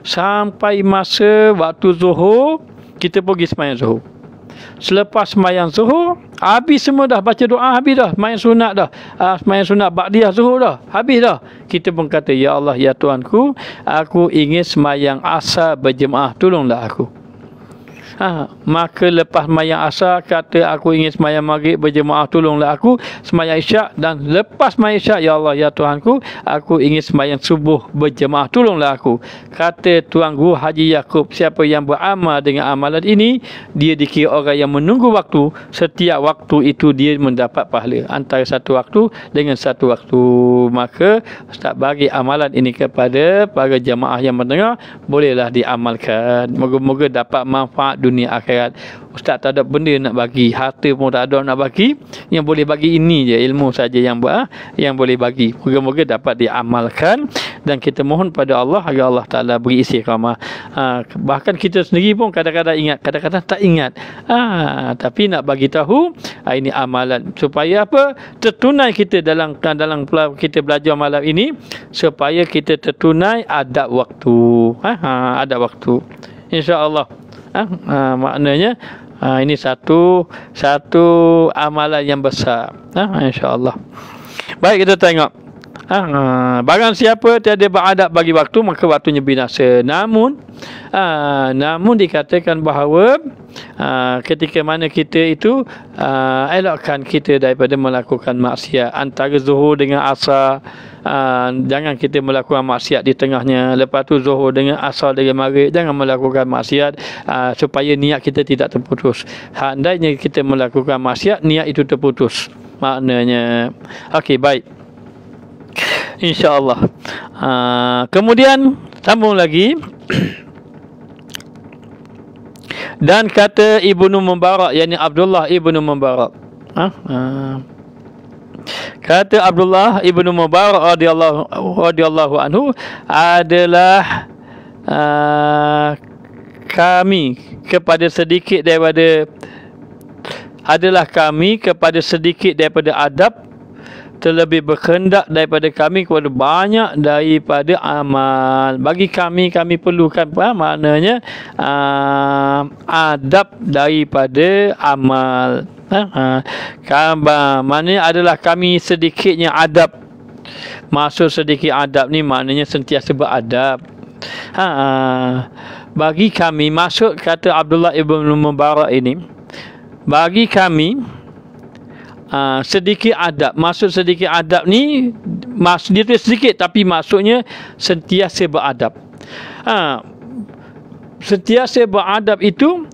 Sampai masa waktu zuhur, kita pergi sembahyang zuhur. Selepas sembahyang zuhur, habis semua dah baca doa, habis dah. Sembahyang sunat dah. Sembahyang sunat ba'diyah zuhur dah. Habis dah. Kita pun kata, ya Allah, ya Tuhanku, aku ingin sembahyang asar berjemaah, tolonglah aku. Maka lepas sembahyang asar, kata aku ingin sembahyang maghrib berjemaah, tolonglah aku. Sembahyang isyak, dan lepas sembahyang isyak, ya Allah, ya Tuhanku, aku ingin sembahyang subuh berjemaah, tolonglah aku. Kata Tuan Guru Haji Yaakob, siapa yang beramal dengan amalan ini, dia dikira orang yang menunggu waktu. Setiap waktu itu dia mendapat pahala, antara satu waktu dengan satu waktu. Maka Ustaz bagi amalan ini kepada para jemaah yang mendengar, bolehlah diamalkan. Moga-moga dapat manfaat dunia akhirat. Ustaz tak ada benda nak bagi, harta pun tak ada nak bagi, yang boleh bagi ini je, ilmu saja yang boleh bagi. Moga-moga dapat diamalkan, dan kita mohon pada Allah agar Allah Ta'ala beri istiqamah. Bahkan kita sendiri pun kadang-kadang ingat, kadang-kadang tak ingat. Tapi nak bagi tahu, ini amalan supaya apa? Tertunai kita dalam kita belajar malam ini, supaya kita tertunai adab waktu. Adab waktu, insya-Allah. Maknanya ini satu amalan yang besar, insya-Allah. Baik, kita tengok. Barang siapa tiada beradab bagi waktu, maka waktunya binasa. Namun dikatakan bahawa ketika mana kita itu elokkan kita daripada melakukan maksiat antara zuhur dengan asar. Jangan kita melakukan maksiat di tengahnya. Lepas tu zuhur dengan asar dengan maghrib, jangan melakukan maksiat, supaya niat kita tidak terputus. Andainya kita melakukan maksiat, niat itu terputus maknanya. Okey, baik, insya-Allah. Kemudian sambung lagi. Dan kata Ibnu Mubarak, yakni Abdullah Ibnu Mubarak, kata Abdullah Ibnu Mubarak radhiyallahu anhu, adalah kami kepada sedikit daripada adab terlebih berkehendak daripada kami kepada banyak daripada amal. Bagi kami perlukan apa? Maknanya adab daripada amal. Maknanya adalah kami sedikitnya adab. Maksud sedikit adab ni maknanya sentiasa beradab. Bagi kami, maksud kata Abdullah ibn Mubarak ini, bagi kami sedikit adab. Maksud sedikit adab ni, maksud dia tu sedikit tapi maksudnya sentiasa beradab. Sentiasa beradab itu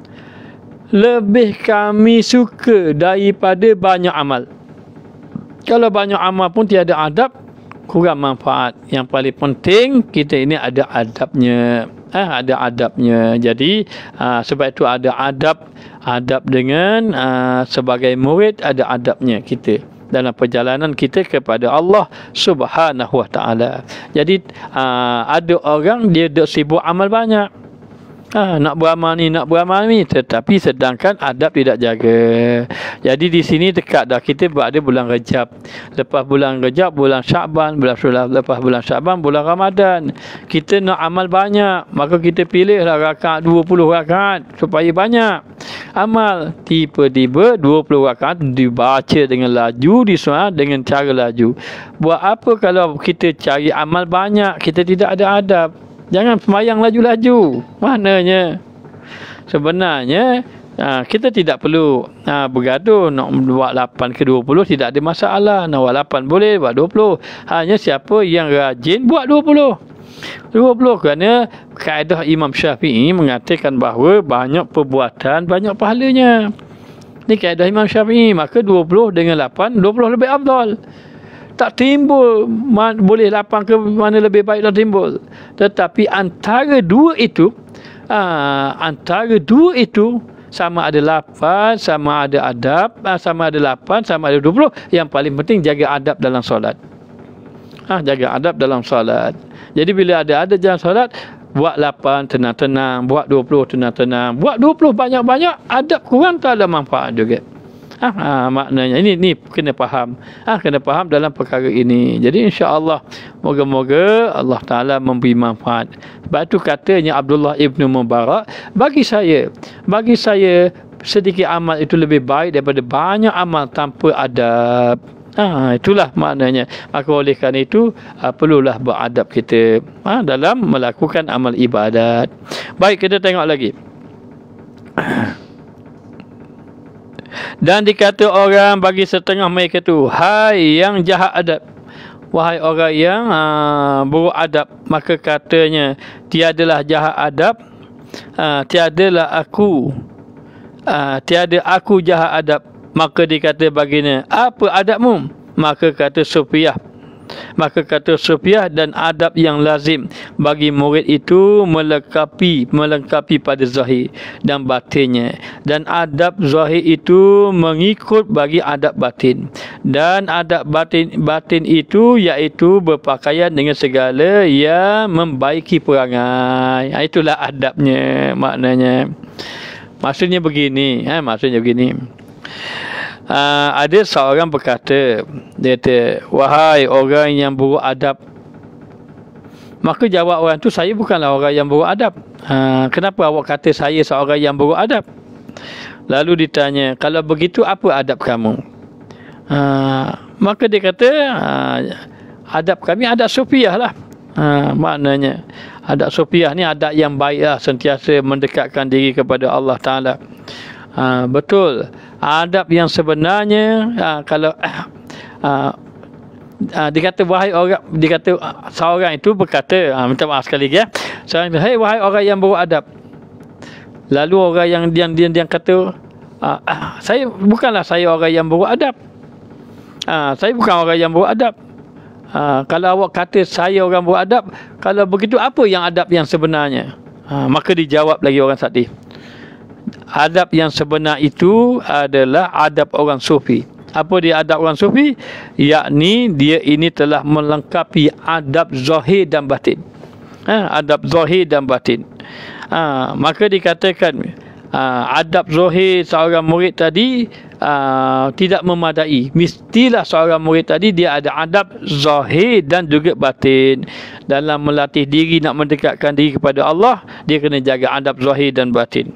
lebih kami suka daripada banyak amal. Kalau banyak amal pun tiada adab, kurang manfaat. Yang paling penting kita ini ada adabnya. Ada adabnya. Jadi sebab itu ada adab dengan sebagai murid, ada adabnya kita dalam perjalanan kita kepada Allah Subhanahu Wa Taala. Jadi ada orang dia dok sibuk amal banyak. Nak beramal ni, tetapi sedangkan adab tidak jaga. Jadi di sini dekat dah kita berada bulan Rejab. Lepas bulan Rejab, bulan Syaban, lepas bulan Syaban, bulan Ramadan. Kita nak amal banyak, maka kita pilihlah rakaat 20 rakaat supaya banyak amal. Tiba-tiba 20 rakaat dibaca dengan laju, disoal dengan cara laju. Buat apa kalau kita cari amal banyak, kita tidak ada adab? Jangan sembahyang laju-laju. Maknanya sebenarnya kita tidak perlu bergaduh nak buat 8 ke 20, tidak ada masalah. Nak buat 8 boleh, buat 20. Hanya siapa yang rajin buat 20 kerana kaedah Imam Syafi'i mengatakan bahawa banyak perbuatan banyak pahalanya. Ini kaedah Imam Syafi'i. Maka 20 dengan 8, 20 lebih afdal. Tak timbul boleh 8 ke mana lebih baik tak timbul. Tetapi antara dua itu sama ada 8, sama ada adab, sama ada 8, sama ada 20. Yang paling penting jaga adab dalam solat. Jaga adab dalam solat. Jadi bila ada adab dalam solat, buat 8 tenang-tenang, buat 20 tenang-tenang, buat 20 banyak-banyak, adab kurang tak ada manfaat juga. Maknanya ini kena faham. Kena faham dalam perkara ini. Jadi insya-Allah moga-moga Allah Taala memberi manfaat. Sebab itu katanya Abdullah ibn Mubarak, bagi saya sedikit amal itu lebih baik daripada banyak amal tanpa adab. Itulah maknanya. Maka oleh kerana itu perlulah beradab kita dalam melakukan amal ibadat. Baik, kita tengok lagi. Dan dikata orang bagi setengah mereka tu, hai yang jahat adab, wahai orang yang buruk adab, maka katanya tiadalah jahat adab, tiada aku jahat adab. Maka dikata baginya, apa adabmu? Maka kata Sufyah, dan adab yang lazim bagi murid itu melengkapi pada zahir dan batinnya, dan adab zahir itu mengikut bagi adab batin, dan adab batin itu iaitu berpakaian dengan segala yang membaiki perangai. Itulah adabnya. Maksudnya begini. Ada seorang berkata, dia kata, wahai orang yang buruk adab. Maka jawab orang tu, saya bukanlah orang yang buruk adab. Kenapa awak kata saya seorang yang buruk adab? Lalu ditanya, kalau begitu apa adab kamu? Maka dia kata, adab kami adab Sufiyah lah. Maknanya adab Sufiyah ni adab yang baik lah, sentiasa mendekatkan diri kepada Allah Ta'ala. Betul. Adab yang sebenarnya kalau dikata wahai orang, dikata seorang itu berkata, minta maaf sekali lagi seorang itu, hey wahai orang yang buruk adab. Lalu orang yang kata, bukanlah saya orang yang buruk adab. Saya bukan orang yang buruk adab. Kalau awak kata saya orang buruk adab, kalau begitu apa yang adab yang sebenarnya? Maka dijawab lagi orang tadi, adab yang sebenar itu adalah adab orang sufi. Apa dia adab orang sufi? Yakni dia ini telah melengkapi adab zahir dan batin. Adab zahir dan batin. Maka dikatakan adab zahir seorang murid tadi tidak memadai. Mestilah seorang murid tadi dia ada adab zahir dan juga batin. Dalam melatih diri nak mendekatkan diri kepada Allah, dia kena jaga adab zahir dan batin.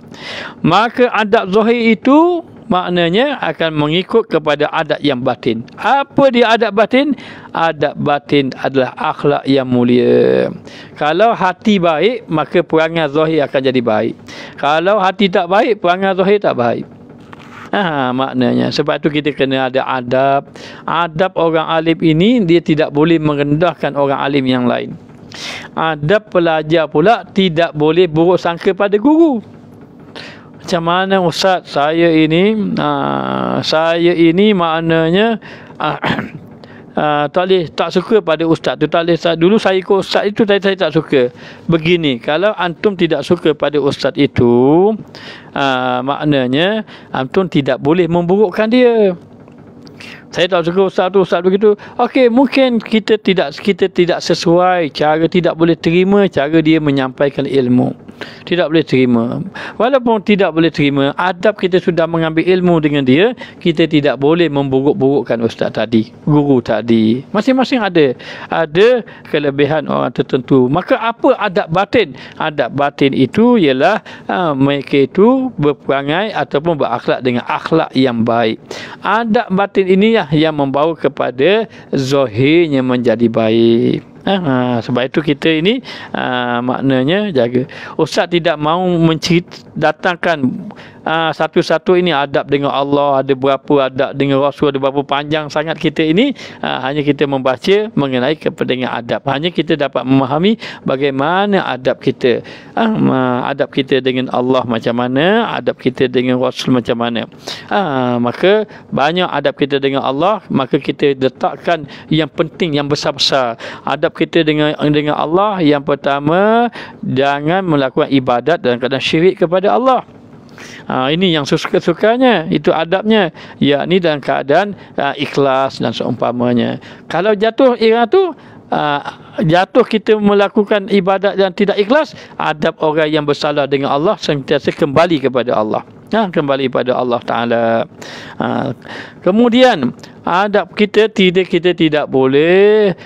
Maka adab zahir itu maknanya akan mengikut kepada adab yang batin. Apa dia adab batin? Adab batin adalah akhlak yang mulia. Kalau hati baik, maka perangai zahir akan jadi baik. Kalau hati tak baik, perangai zahir tak baik. Maknanya sebab tu kita kena ada adab. Adab orang alim ini dia tidak boleh merendahkan orang alim yang lain. Adab pelajar pula tidak boleh buruk sangka pada guru. Macam mana ustaz, saya ini maknanya tak suka pada ustaz tu, tak boleh. Dulu saya ikut ustaz itu, saya tak suka. Begini, kalau antum tidak suka pada ustaz itu, maknanya antum tidak boleh memburukkan dia. Saya tak suka ustaz begitu. Okey, mungkin kita tidak sesuai cara, tidak boleh terima cara dia menyampaikan ilmu. Tidak boleh terima. Walaupun tidak boleh terima, adab kita sudah mengambil ilmu dengan dia, kita tidak boleh memburuk-burukkan ustaz tadi, guru tadi. Masing-masing ada kelebihan orang tertentu. Maka apa adab batin? Adab batin itu ialah mereka itu berperangai ataupun berakhlak dengan akhlak yang baik. Adab batin inilah yang membawa kepada zahirnya menjadi baik. Sebab itu kita ini maknanya jaga. Ustaz tidak mahu datangkan satu-satu ini adab dengan Allah, ada berapa adab dengan Rasul, ada berapa panjang sangat kita ini. Hanya kita membaca mengenai kepentingan adab. Hanya kita dapat memahami bagaimana adab kita. Adab kita dengan Allah macam mana, adab kita dengan Rasul macam mana. Maka banyak adab kita dengan Allah, maka kita letakkan yang penting, yang besar-besar. Adab kita dengan Allah, yang pertama, jangan melakukan ibadat dalam keadaan syirik kepada Allah. Ini yang suka-sukanya, itu adabnya, yakni dalam keadaan ikhlas dan seumpamanya. Kalau jatuh tu jatuh kita melakukan ibadat yang tidak ikhlas, adab orang yang bersalah dengan Allah sentiasa kembali kepada Allah. Kembali pada Allah Ta'ala. Kemudian adab kita tidak boleh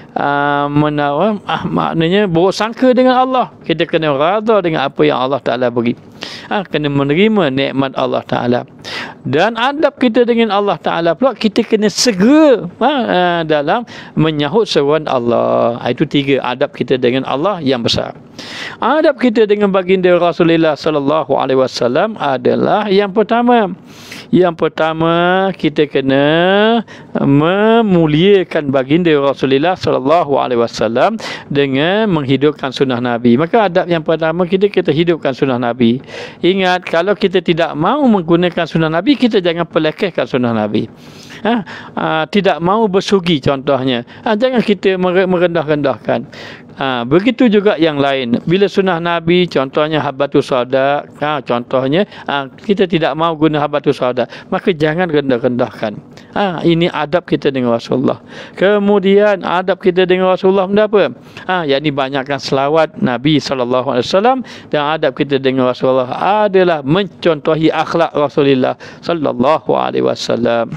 maknanya buruk sangka dengan Allah. Kita kena redha dengan apa yang Allah Ta'ala beri. Kena menerima nikmat Allah Ta'ala. Dan adab kita dengan Allah Ta'ala pula, kita kena segera dalam menyahut seruan Allah. Itu 3 adab kita dengan Allah yang besar. Adab kita dengan baginda Rasulullah sallallahu alaihi wasallam adalah yang pertama. Yang pertama, kita kena memuliakan baginda Rasulullah sallallahu alaihi wasallam dengan menghidupkan sunnah Nabi. Maka adab yang pertama, kita hidupkan sunnah Nabi. Ingat, kalau kita tidak mahu menggunakan sunnah Nabi, kita jangan pelekehkan sunnah Nabi. Tidak mahu bersugi contohnya, jangan kita merendah-rendahkan. Begitu juga yang lain. Bila sunnah Nabi, contohnya habatus sauda, contohnya kita tidak mahu guna habatus sauda, maka jangan rendah-rendahkan. Ini adab kita dengan Rasulullah. Kemudian adab kita dengan Rasulullah benda apa? Yakni banyakkan selawat Nabi SAW. Dan adab kita dengan Rasulullah adalah mencontohi akhlak Rasulullah SAW.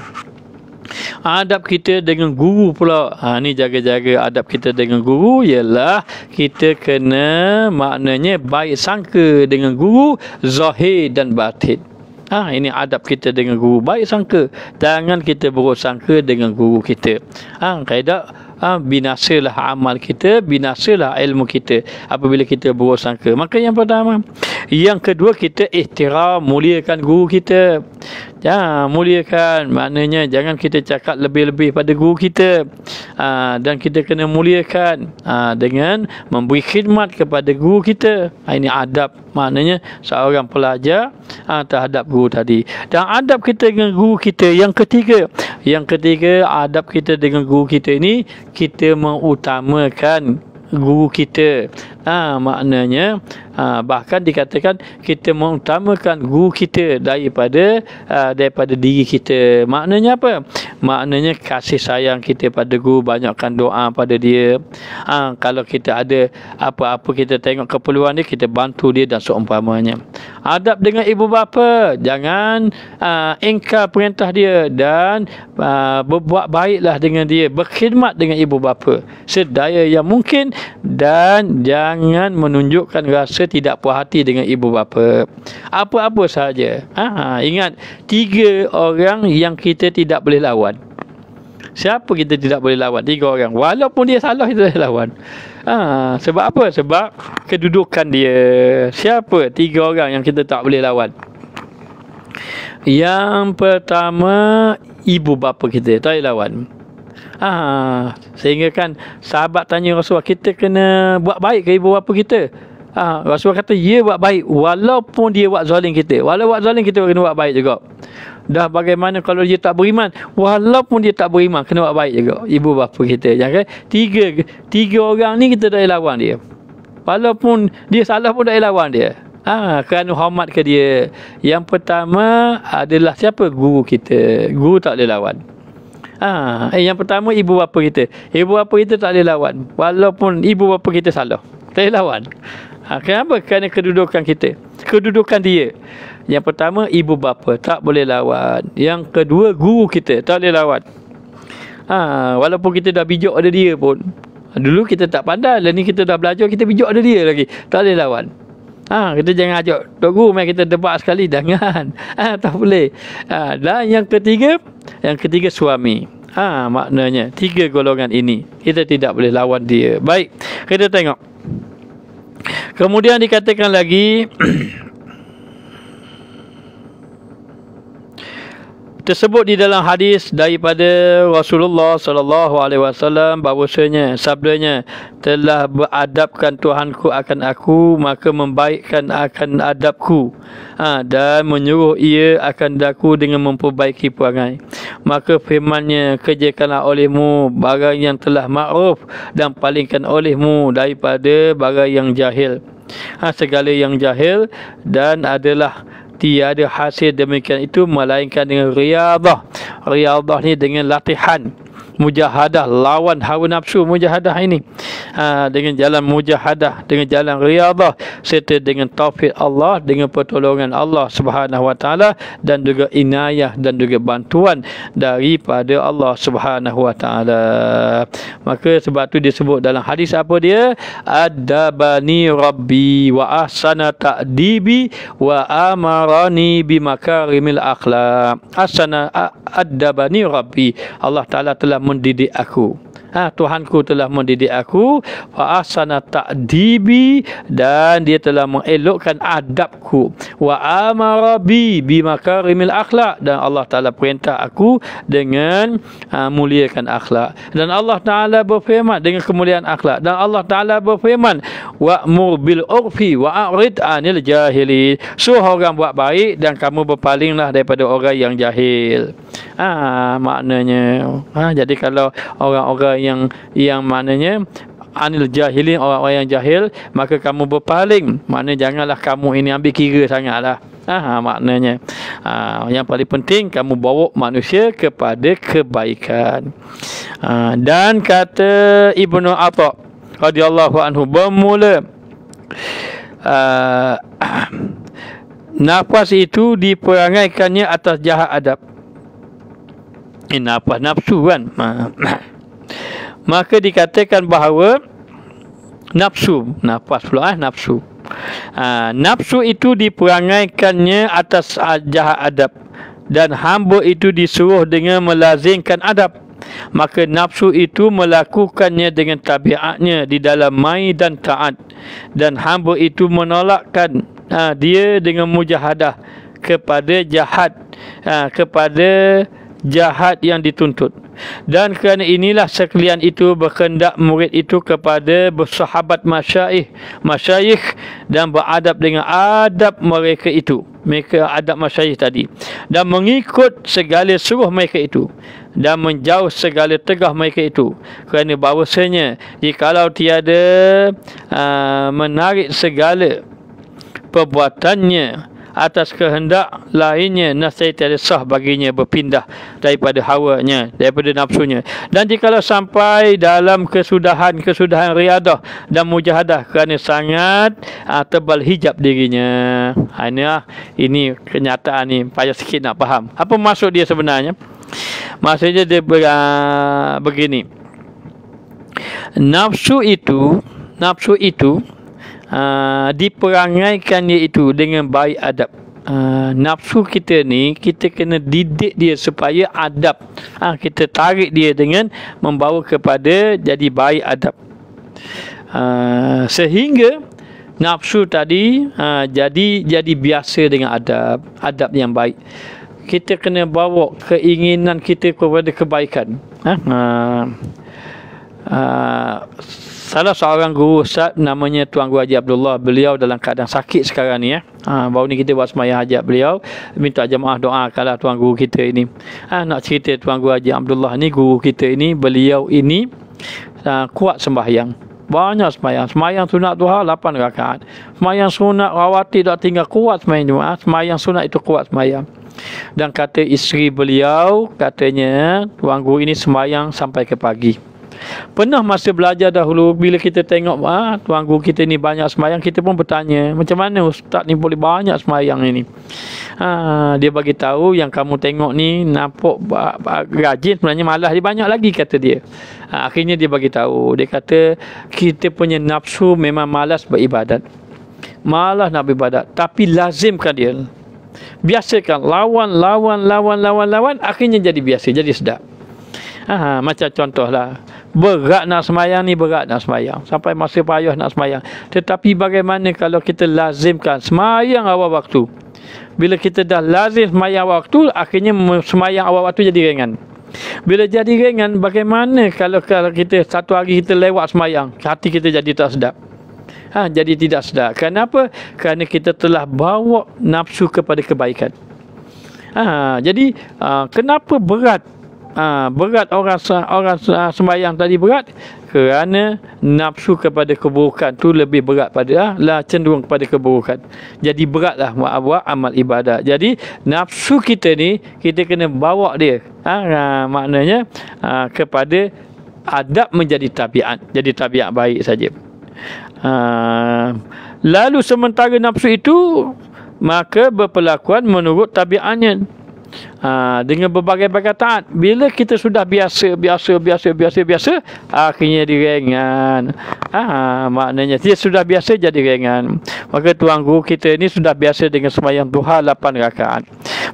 Adab kita dengan guru pula, ni jaga-jaga adab kita dengan guru ialah kita kena maknanya baik sangka dengan guru zahir dan batin. Ini adab kita dengan guru, baik sangka. Jangan kita buruk sangka dengan guru kita. Kaedah binasalah amal kita, binasalah ilmu kita apabila kita buruk sangka. Maka yang pertama. Yang kedua, kita ihtiram, muliakan guru kita. Muliakan, maknanya jangan kita cakap lebih-lebih pada guru kita. Dan kita kena muliakan dengan memberi khidmat kepada guru kita. Ini adab, maknanya seorang pelajar terhadap guru tadi. Dan adab kita dengan guru kita yang ketiga. Yang ketiga, adab kita dengan guru kita ini, kita mengutamakan guru kita. Maknanya bahkan dikatakan kita mengutamakan guru kita daripada diri kita. Maknanya apa? maknanya kasih sayang kita pada guru, banyakkan doa pada dia. Kalau kita ada apa-apa kita tengok keperluan dia, kita bantu dia dan seumpamanya. Adab dengan ibu bapa, jangan ingkar perintah dia dan berbuat baiklah dengan dia, berkhidmat dengan ibu bapa sedaya yang mungkin, dan jangan menunjukkan rasa tidak puas hati dengan ibu bapa apa-apa sahaja. Ingat, 3 orang yang kita tidak boleh lawan. Siapa kita tidak boleh lawan? 3 orang. Walaupun dia salah, kita boleh lawan. Sebab apa? Sebab kedudukan dia. Siapa 3 orang yang kita tak boleh lawan? Yang pertama, ibu bapa kita tak boleh lawan. Sehingga kan sahabat tanya Rasulullah, kita kena buat baik ke ibu bapa kita? Rasulullah kata, dia buat baik walaupun dia buat zalim kita. Walau buat zalim, kita kena buat baik juga. Dah bagaimana kalau dia tak beriman? Walaupun dia tak beriman, kena buat baik juga ibu bapa kita. Jangan tiga orang ni kita tak boleh lawan dia. Walaupun dia salah pun tak boleh lawan dia. Kerana hormat ke dia. Yang pertama adalah siapa? Guru kita. Guru tak boleh lawan. Yang pertama, ibu bapa kita. Ibu bapa kita tak boleh lawan walaupun ibu bapa kita salah. Tak boleh lawan. Kenapa? Kerana kedudukan kita, kedudukan dia. Yang pertama, ibu bapa tak boleh lawan. Yang kedua, guru kita tak boleh lawan. Walaupun kita dah bijak ada dia pun. Dulu kita tak pandai, lah ni kita dah belajar, kita bijak ada dia lagi, tak boleh lawan. Kita jangan ajak Tok Guru main kita debat sekali, jangan. Tak boleh. Dan yang ketiga suami. Maknanya 3 golongan ini kita tidak boleh lawan dia. Baik, kita tengok. Kemudian dikatakan lagi tersebut di dalam hadis daripada Rasulullah sallallahu alaihi wasallam bahwasanya sabdanya, telah beradabkan Tuhanku akan aku, maka membaikkan akan adabku, dan menyuruh ia akan daku dengan memperbaiki perangai. Maka firman-Nya, kerjakanlah olehmu barang yang telah makruf dan palingkan olehmu daripada barang yang jahil. Segala yang jahil dan adalah tiada hasil demikian itu melainkan dengan riyadhah. Riyadhah ni dengan latihan, mujahadah, lawan hawa nafsu. Mujahadah ini dengan jalan mujahadah, dengan jalan riyadhah, serta dengan taufik Allah, dengan pertolongan Allah Subhanahu wa taala, dan juga inayah dan juga bantuan daripada Allah Subhanahu wa taala. Maka sebab tu disebut dalam hadis apa dia? Adabani rabbi wa ahsana ta'dibi wa amarani bimakarimil akhlaq. Ahsana adabani rabbi, Allah Taala telah mendidik aku. Tuhanku telah mendidik aku, fa ahsana ta'dibi, dan dia telah mengelokkan adabku, wa amara bi makarimil akhlak, dan Allah Taala perintah aku dengan muliakan akhlak. Dan Allah Taala berfirman dengan kemuliaan akhlak, dan Allah Taala berfirman, wa'mur bil urfi wa a'rid 'anil jahili. Suruh orang buat baik dan kamu berpalinglah daripada orang yang jahil. Maknanya jadi kalau orang-orang yang maknanya anil jahilin, orang-orang yang jahil, maka kamu berpaling. Maknanya janganlah kamu ini ambil kira sangatlah. Maknanya yang paling penting kamu bawa manusia kepada kebaikan. Dan kata Ibnu Atha radhiyallahu anhu, bermula nafas itu diperangaikannya atas jahat adab. Nafas nafsu kan. Maka dikatakan bahawa nafsu, nafas pula nafsu. Nafsu itu diperangaikannya atas jahat adab, dan hamba itu disuruh dengan melazimkan adab. Maka nafsu itu melakukannya dengan tabiatnya di dalam mai dan taat, dan hamba itu menolakkan dia dengan mujahadah kepada jahat yang dituntut. Dan kerana inilah sekalian itu berkehendak murid itu kepada bersahabat masyayikh dan beradab dengan adab mereka itu, mereka adab masyayikh tadi, dan mengikut segala suruh mereka itu, dan menjauh segala tegah mereka itu. Kerana bahawasanya jikalau tiada menarik segala perbuatannya atas kehendak lainnya, nescaya tiada sah baginya berpindah daripada hawanya, daripada nafsunya. Dan jikalau sampai dalam kesudahan riadah dan mujahadah kerana sangat tebal hijab dirinya. Ini kenyataan ni, payah sikit nak faham. Apa maksud dia sebenarnya? Maksudnya dia begini. Nafsu itu diperangaikan iaitu dengan baik adab. Nafsu kita ni, kita kena didik dia supaya adab. Kita tarik dia dengan membawa kepada jadi baik adab. Sehingga nafsu tadi jadi biasa dengan adab yang baik. Kita kena bawa keinginan kita kepada kebaikan. Salah seorang guru Ustaz namanya Tuan Guru Haji Abdullah. Beliau dalam keadaan sakit sekarang ni. Baru ni kita buat sembahyang hajat beliau. Minta jemaah doakanlah Tuan Guru kita ini. Nak cerita Tuan Guru Haji Abdullah ni, guru kita ini, beliau ini kuat sembahyang. Banyak sembahyang. Sembahyang sunat duha 8 rakaat. Sembahyang sunat rawatib tak tinggal, kuat sembahyang Jumaat. Sembahyang sunat itu kuat sembahyang. Dan kata isteri beliau, katanya Tuan Guru ini sembahyang sampai ke pagi. Pernah masa belajar dahulu, bila kita tengok Tuan Guru kita ni banyak sembahyang, kita pun bertanya, macam mana ustaz ni boleh banyak sembahyang ini? Dia bagi tahu, yang kamu tengok ni nampak rajin, sebenarnya malas dia banyak lagi, kata dia. Akhirnya dia bagi tahu, dia kata kita punya nafsu memang malas beribadat, malas nak beribadat, tapi lazimkan dia, biasakan, lawan, akhirnya jadi biasa, jadi sedap. Macam contohlah, berat nak sembahyang ni, berat nak sembahyang, sampai masa payah nak sembahyang. Tetapi bagaimana kalau kita lazimkan sembahyang awal waktu? Bila kita dah lazim sembahyang awal waktu, akhirnya sembahyang awal waktu jadi ringan. Bila jadi ringan, bagaimana kalau kita satu hari kita lewat sembahyang, hati kita jadi tak sedap. Jadi tidak sedap. Kenapa? Kerana kita telah bawa nafsu kepada kebaikan. Jadi kenapa berat? Berat orang sembahyang tadi berat kerana nafsu kepada keburukan tu lebih berat pada cenderung kepada keburukan. Jadi beratlah buat amal ibadat. Jadi nafsu kita ni kita kena bawa dia maknanya kepada adab menjadi tabiat, jadi tabiat baik saja. Lalu sementara nafsu itu maka berpelakuan menurut tabiatnya. Dengan berbagai-bagai taat. Bila kita sudah biasa, akhirnya dia ringan. Maknanya dia sudah biasa jadi ringan. Maka Tuan Guru kita ni sudah biasa dengan sembahyang duha 8 rakaat.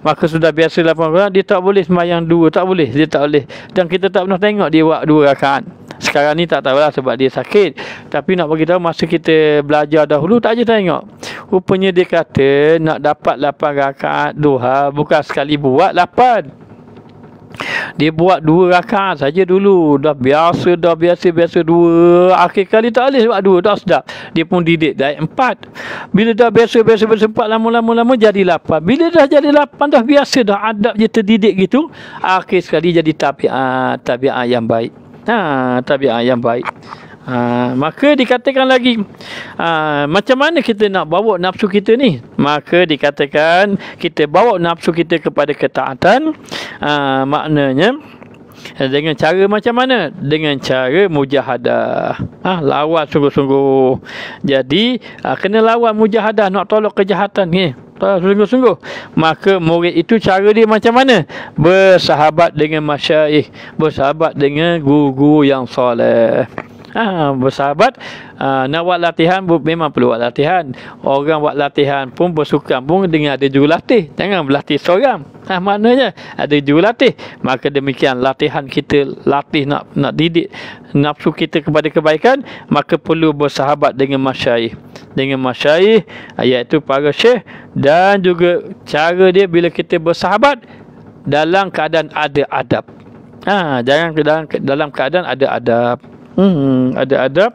Maka sudah biasa 8 rakaat, dia tak boleh sembahyang 2, tak boleh, dia tak boleh. Dan kita tak pernah tengok dia buat 2 rakaat. Sekarang ni tak tahulah sebab dia sakit. Tapi nak bagi tahu, masa kita belajar dahulu tak je tengok. Rupanya dia kata nak dapat 8 rakaat duha bukan sekali buat 8. Dia buat 2 rakaat saja dulu. Dah biasa 2. Akhir kali tak boleh buat 2, tak sedap. Dia pun didik dari 4. Bila dah biasa 4, lama jadi 8. Bila dah jadi 8, dah biasa dah, adab je terdidik gitu. Akhir sekali jadi tabiat yang baik. Tabiat yang baik. Maka dikatakan lagi, macam mana kita nak bawa nafsu kita ni? Maka dikatakan kita bawa nafsu kita kepada ketaatan. Maknanya dengan cara macam mana? Dengan cara mujahadah. Lawan sungguh-sungguh. Jadi kena lawan mujahadah, nak tolak kejahatan ni, sungguh-sungguh. Maka murid itu cara dia macam mana? Bersahabat dengan masyayikh, bersahabat dengan guru-guru yang soleh. Bersahabat. Nak buat latihan memang perlu buat latihan. Orang buat latihan pun bersukan pun dengan ada jurulatih. Jangan berlatih seorang. Maknanya ada jurulatih. Maka demikian latihan kita, latih nak didik nafsu kita kepada kebaikan, maka perlu bersahabat dengan masyayikh. Dengan masyayikh iaitu para syekh. Dan juga cara dia bila kita bersahabat dalam keadaan ada adab. Jangan dalam keadaan ada adab. Ada adab.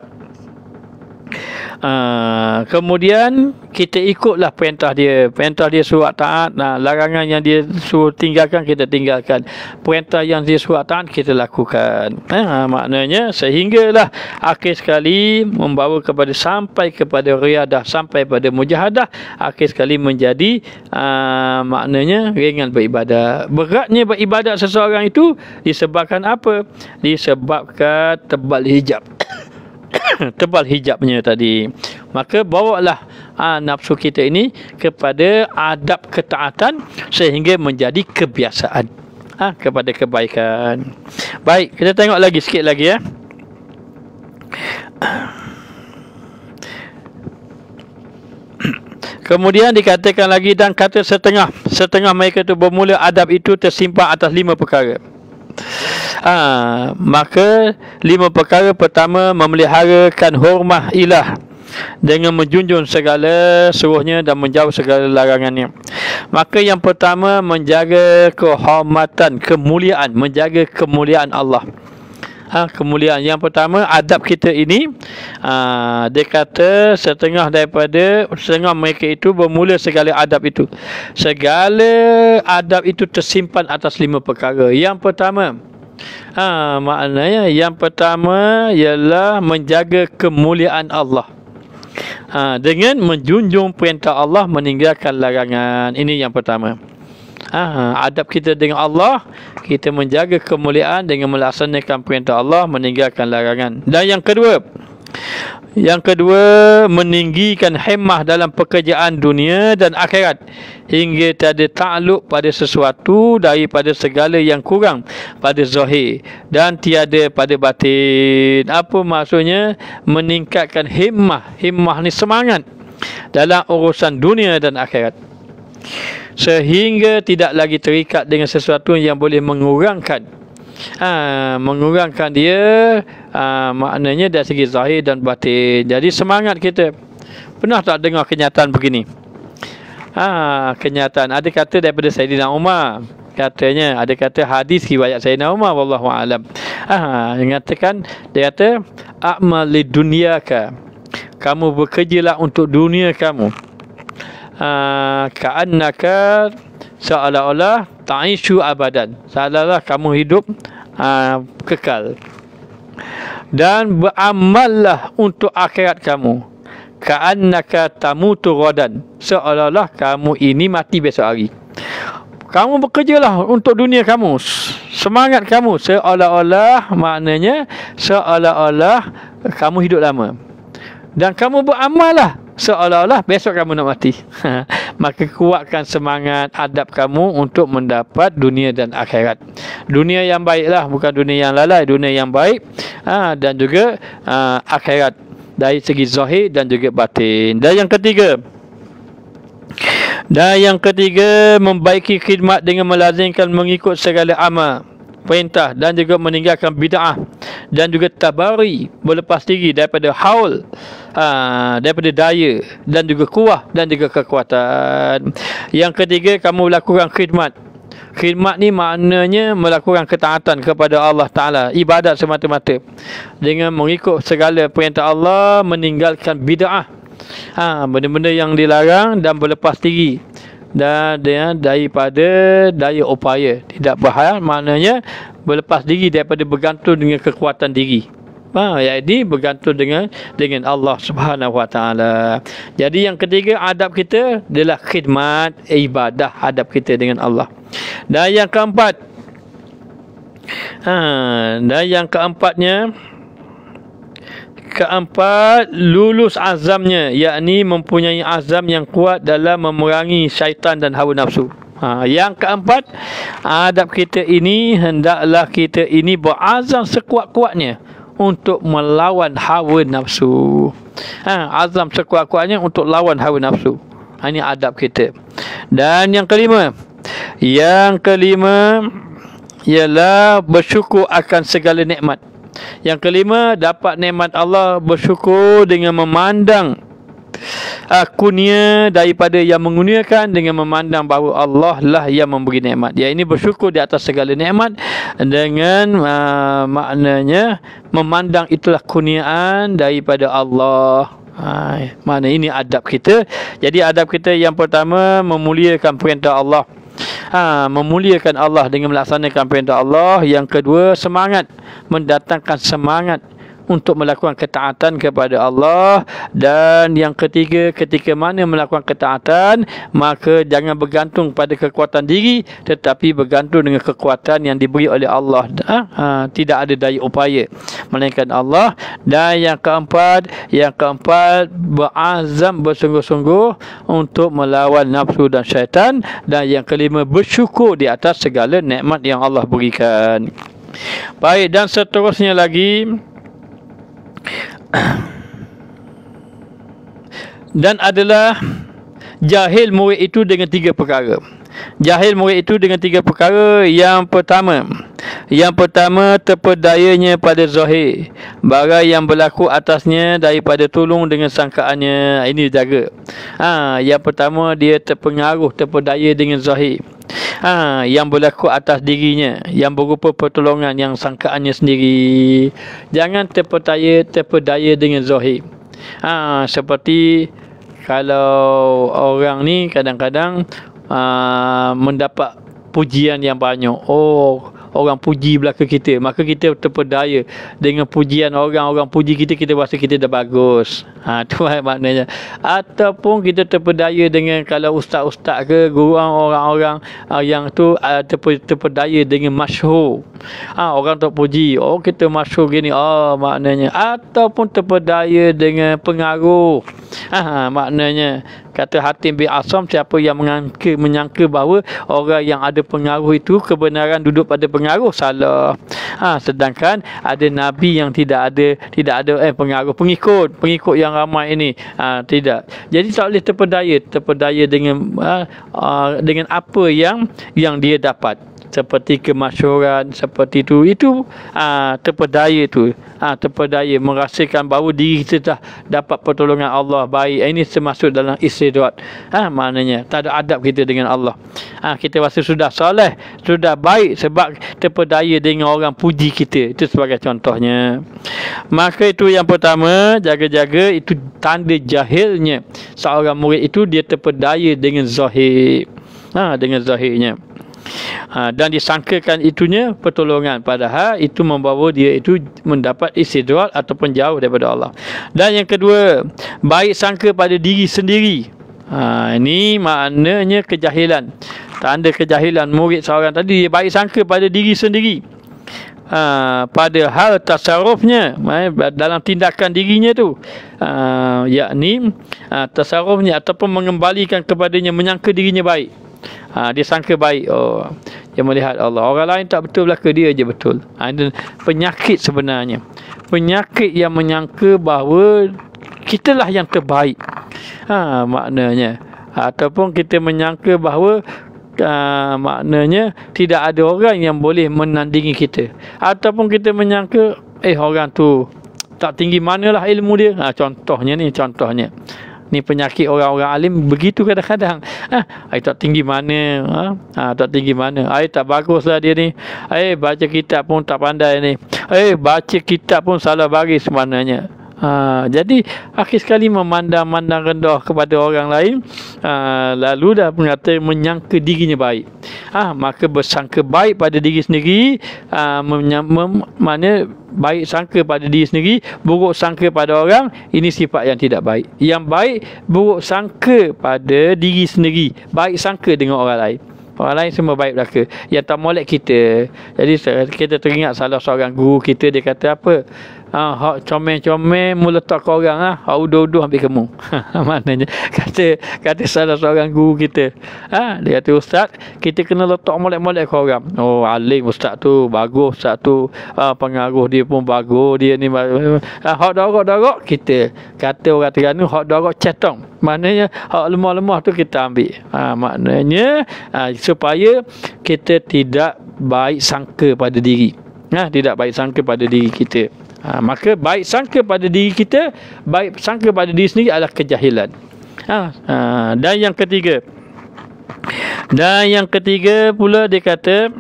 Kemudian kita ikutlah perintah dia. Perintah dia suruh taat, larangan yang dia suruh tinggalkan kita tinggalkan. Perintah yang dia suruh taat kita lakukan. Maknanya sehinggalah akhir sekali membawa kepada sampai kepada riadah, sampai pada mujahadah, akhir sekali menjadi maknanya ringan beribadat. Beratnya beribadat seseorang itu disebabkan apa? Disebabkan tebal hijab. Tebal hijabnya tadi. Maka bawalah nafsu kita ini kepada adab ketaatan sehingga menjadi kebiasaan kepada kebaikan. Baik, kita tengok lagi sikit lagi ya. Kemudian dikatakan lagi, dan kata setengah mereka itu bermula adab itu tersimpan atas 5 perkara. Maka 5 perkara. Pertama, memeliharakan hormat ilah dengan menjunjung segala suruhnya dan menjauh segala larangannya. Maka yang pertama, menjaga kehormatan, kemuliaan, menjaga kemuliaan Allah. Kemuliaan yang pertama, adab kita ini dia kata setengah mereka itu bermula segala adab itu. Segala adab itu tersimpan atas 5 perkara. Yang pertama, maknanya yang pertama ialah menjaga kemuliaan Allah. Dengan menjunjung perintah Allah, meninggalkan larangan. Ini yang pertama. Adab kita dengan Allah, kita menjaga kemuliaan dengan melaksanakan perintah Allah, meninggalkan larangan. Dan yang kedua, meninggikan himmah dalam pekerjaan dunia dan akhirat hingga tiada takluk pada sesuatu daripada segala yang kurang pada zahir dan tiada pada batin. Apa maksudnya? Meningkatkan himmah. Himmah ni semangat dalam urusan dunia dan akhirat, sehingga tidak lagi terikat dengan sesuatu yang boleh mengurangkan dia, maknanya dari segi zahir dan batin. Jadi semangat kita. Pernah tak dengar kenyataan begini? Kenyataan ada kata daripada Sayyidina Umar. Katanya ada kata hadis riwayat Sayyidina Umar, wallahu alam. Mengatakan, dia kata, a'mal lidunyaka, kamu bekerjalah untuk dunia kamu. Ka'annaka, seolah-olah ta'ishu abadan, seolah-olah kamu hidup kekal. Dan beramallah untuk akhirat kamu. Ka'annaka tamutu ghadan, seolah-olah kamu ini mati besok hari. Kamu bekerjalah untuk dunia kamu, semangat kamu seolah-olah, maknanya seolah-olah kamu hidup lama. Dan kamu beramallah seolah-olah besok kamu nak mati. Maka kuatkan semangat adab kamu untuk mendapat dunia dan akhirat. Dunia yang baiklah, bukan dunia yang lalai, dunia yang baik, dan juga akhirat dari segi zahir dan juga batin. Dan yang ketiga, membaiki khidmat dengan melazimkan mengikut segala amal perintah dan juga meninggalkan bid'ah dan juga tabari, berlepas diri daripada haul, daripada daya dan juga kuah dan juga kekuatan. Yang ketiga, kamu lakukan khidmat. Khidmat ni maknanya melakukan ketaatan kepada Allah Ta'ala, ibadat semata-mata dengan mengikut segala perintah Allah, meninggalkan bid'ah, benda-benda yang dilarang, dan berlepas diri dan daripada daya upaya, tidak berhayal, maknanya berlepas diri daripada bergantung dengan kekuatan diri, jadi bergantung dengan Allah Subhanahu Wa Taala. Jadi yang ketiga, adab kita adalah khidmat, ibadah adab kita dengan Allah. Dan yang keempat, lulus azamnya, yakni mempunyai azam yang kuat dalam memerangi syaitan dan hawa nafsu. Yang keempat, adab kita ini, hendaklah kita ini berazam sekuat-kuatnya untuk melawan hawa nafsu. Azam sekuat-kuatnya untuk lawan hawa nafsu. Ini adab kita. Dan yang kelima ialah bersyukur akan segala nikmat. Yang kelima, dapat nikmat Allah, bersyukur dengan memandang kurnia daripada yang mengurniakan, dengan memandang bahawa Allah lah yang memberi nikmat. Ini bersyukur di atas segala nikmat dengan maknanya memandang itulah kurniaan daripada Allah. Mana ini adab kita. Jadi adab kita yang pertama memuliakan perintah Allah. Memuliakan Allah dengan melaksanakan perintah Allah. Yang kedua, semangat, mendatangkan semangat untuk melakukan ketaatan kepada Allah. Dan yang ketiga, ketika mana melakukan ketaatan, maka jangan bergantung pada kekuatan diri, tetapi bergantung dengan kekuatan yang diberi oleh Allah. Tidak ada daya upaya melainkan Allah. Dan yang keempat berazam, bersungguh-sungguh untuk melawan nafsu dan syaitan. Dan yang kelima, bersyukur di atas segala nikmat yang Allah berikan. Baik, dan seterusnya lagi, dan adalah jahil murid itu dengan 3 perkara. Jahil murid itu dengan 3 perkara. Yang pertama terpedayanya pada zahir, barang yang berlaku atasnya daripada tolong dengan sangkaannya. Ini jaga. Yang pertama, dia terpengaruh, terpedaya dengan zahir, yang berlaku atas dirinya, yang berupa pertolongan yang sangkaannya sendiri. Jangan terpedaya dengan zahir. Seperti kalau orang ni kadang-kadang mendapat pujian yang banyak. Orang puji belaka kita, maka kita terpedaya dengan pujian orang puji kita, kita rasa kita dah bagus. Tu maknanya. Ataupun kita terpedaya dengan, kalau ustaz-ustaz ke guru, orang-orang yang tu terpedaya dengan masyhur. Orang tu puji, kita masyhur gini, maknanya. Ataupun terpedaya dengan pengaruh. Maknanya kata Hatim bin Asam, siapa yang menyangka bahawa orang yang ada pengaruh itu kebenaran duduk pada pengaruh, salah. Sedangkan ada nabi yang tidak ada pengaruh, pengikut yang ramai ini, tidak. Jadi tak boleh terpedaya dengan apa yang dia dapat, seperti kemasyhuran, seperti itu terpedaya merasakan bahawa diri kita dah dapat pertolongan Allah baik. Ini termasuk dalam istidrat. Maknanya tak ada adab kita dengan Allah. Kita rasa sudah soleh, sudah baik sebab terpedaya dengan orang puji kita. Itu sebagai contohnya. Maka itu yang pertama, jaga-jaga. Itu tanda jahilnya seorang murid itu, dia terpedaya dengan zahir, dengan zahirnya. Dan disangkakan itunya pertolongan, padahal itu membawa dia itu mendapat istidrat ataupun jauh daripada Allah. Dan yang kedua, baik sangka pada diri sendiri. Ini maknanya kejahilan. Tanda kejahilan murid seorang tadi, dia baik sangka pada diri sendiri. Padahal tasarrufnya, dalam tindakan dirinya tu, yakni tasarrufnya ataupun mengembalikan kepadanya, menyangka dirinya baik. Dia sangka baik, dia melihat Allah, orang lain tak betul belaka, dia je betul. Ini penyakit sebenarnya, penyakit yang menyangka bahawa kitalah yang terbaik, maknanya. Ataupun kita menyangka bahawa maknanya tidak ada orang yang boleh menandingi kita. Ataupun kita menyangka orang tu tak tinggi manalah ilmu dia. Contohnya. Ni penyakit orang-orang alim begitu kadang-kadang. Tak tinggi mana, tak tinggi mana. Tak baguslah dia ni. Baca kitab pun tak pandai ni. Baca kitab pun salah baris sebenarnya. Jadi akhir sekali memandang rendah kepada orang lain, lalu dah menyangka dirinya baik. Maka bersangka baik pada diri sendiri, mana baik sangka pada diri sendiri, buruk sangka pada orang, ini sifat yang tidak baik. Yang baik, buruk sangka pada diri sendiri, baik sangka dengan orang lain. Orang lain semua baik belaka, yang tak molek kita. Jadi kita teringat salah seorang guru kita, dia kata apa? Hak comel-comel mu letak ke orang, hak uduh-uduh ambil kamu. Maknanya kata salah seorang guru kita. Dia kata, ustaz, kita kena letak molek-molek ke orang. Alim ustaz tu, bagus ustaz tu, pengaruh dia pun bagus, dia ni hak darok-darok kita. Kata orang Terengganu, hak darok cetong. Maknanya hak lemah-lemah tu kita ambil. Maknanya supaya kita tidak baik sangka pada diri. Tidak baik sangka pada diri kita. Maka baik sangka pada diri kita, baik sangka pada diri sendiri adalah kejahilan. Dan yang ketiga pula dia kata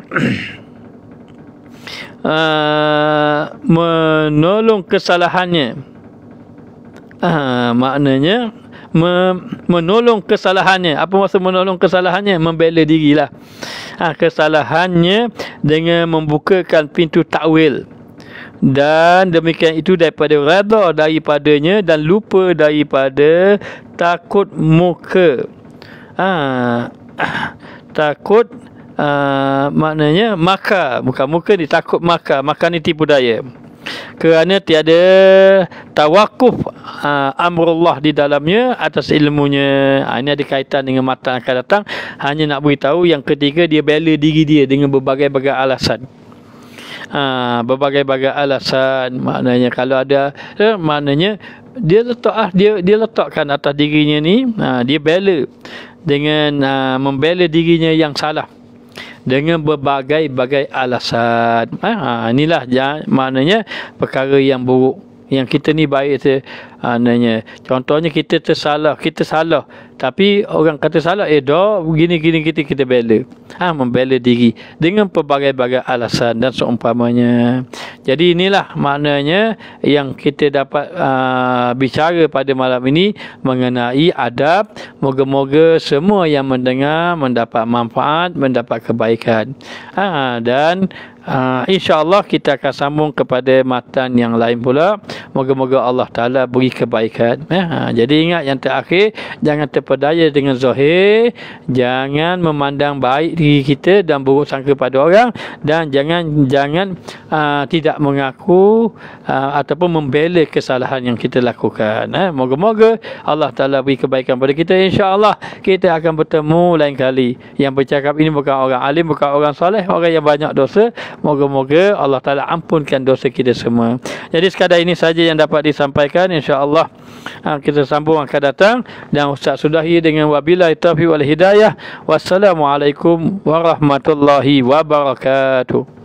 menolong kesalahannya Maknanya menolong kesalahannya. Apa maksud menolong kesalahannya? Membela dirilah. Kesalahannya dengan membukakan pintu takwil. Dan demikian itu daripada redha daripadanya dan lupa daripada takut muka. Takut maknanya maka, bukan muka ni, takut maka ni tipu daya. Kerana tiada tawakuf amrullah di dalamnya atas ilmunya. Ini ada kaitan dengan matan akan datang. Hanya nak beritahu yang ketiga, dia bela diri dia dengan berbagai-bagai alasan. Berbagai-bagai alasan. Maknanya kalau ada, maknanya dia letakkan atas dirinya ni, dia bela dengan membela dirinya yang salah dengan berbagai-bagai alasan. Inilah maknanya perkara yang buruk. Yang kita ni baik maknanya. Contohnya kita salah, tapi orang kata salah, dah begini kita bela. Membela diri dengan pelbagai-bagai alasan dan seumpamanya. Jadi inilah maknanya yang kita dapat bicara pada malam ini mengenai adab. Moga-moga semua yang mendengar mendapat manfaat, mendapat kebaikan. Dan insya-Allah kita akan sambung kepada matan yang lain pula. Moga-moga Allah Ta'ala beri kebaikan. Jadi ingat yang terakhir, jangan terpedaya dengan zahir, jangan memandang baik diri kita dan buruk sangka pada orang, dan jangan tidak mengaku ataupun membela kesalahan yang kita lakukan. Moga-moga Allah Ta'ala beri kebaikan pada kita. insya-Allah kita akan bertemu lain kali. Yang bercakap ini bukan orang alim, bukan orang soleh, orang yang banyak dosa. Moga-moga Allah Ta'ala ampunkan dosa kita semua. Jadi sekadar ini saja yang dapat disampaikan. InsyaAllah kita sambung akan datang. Dan Ustaz sudahi dengan wabillahi taufiq wal hidayah. Wassalamualaikum warahmatullahi wabarakatuh.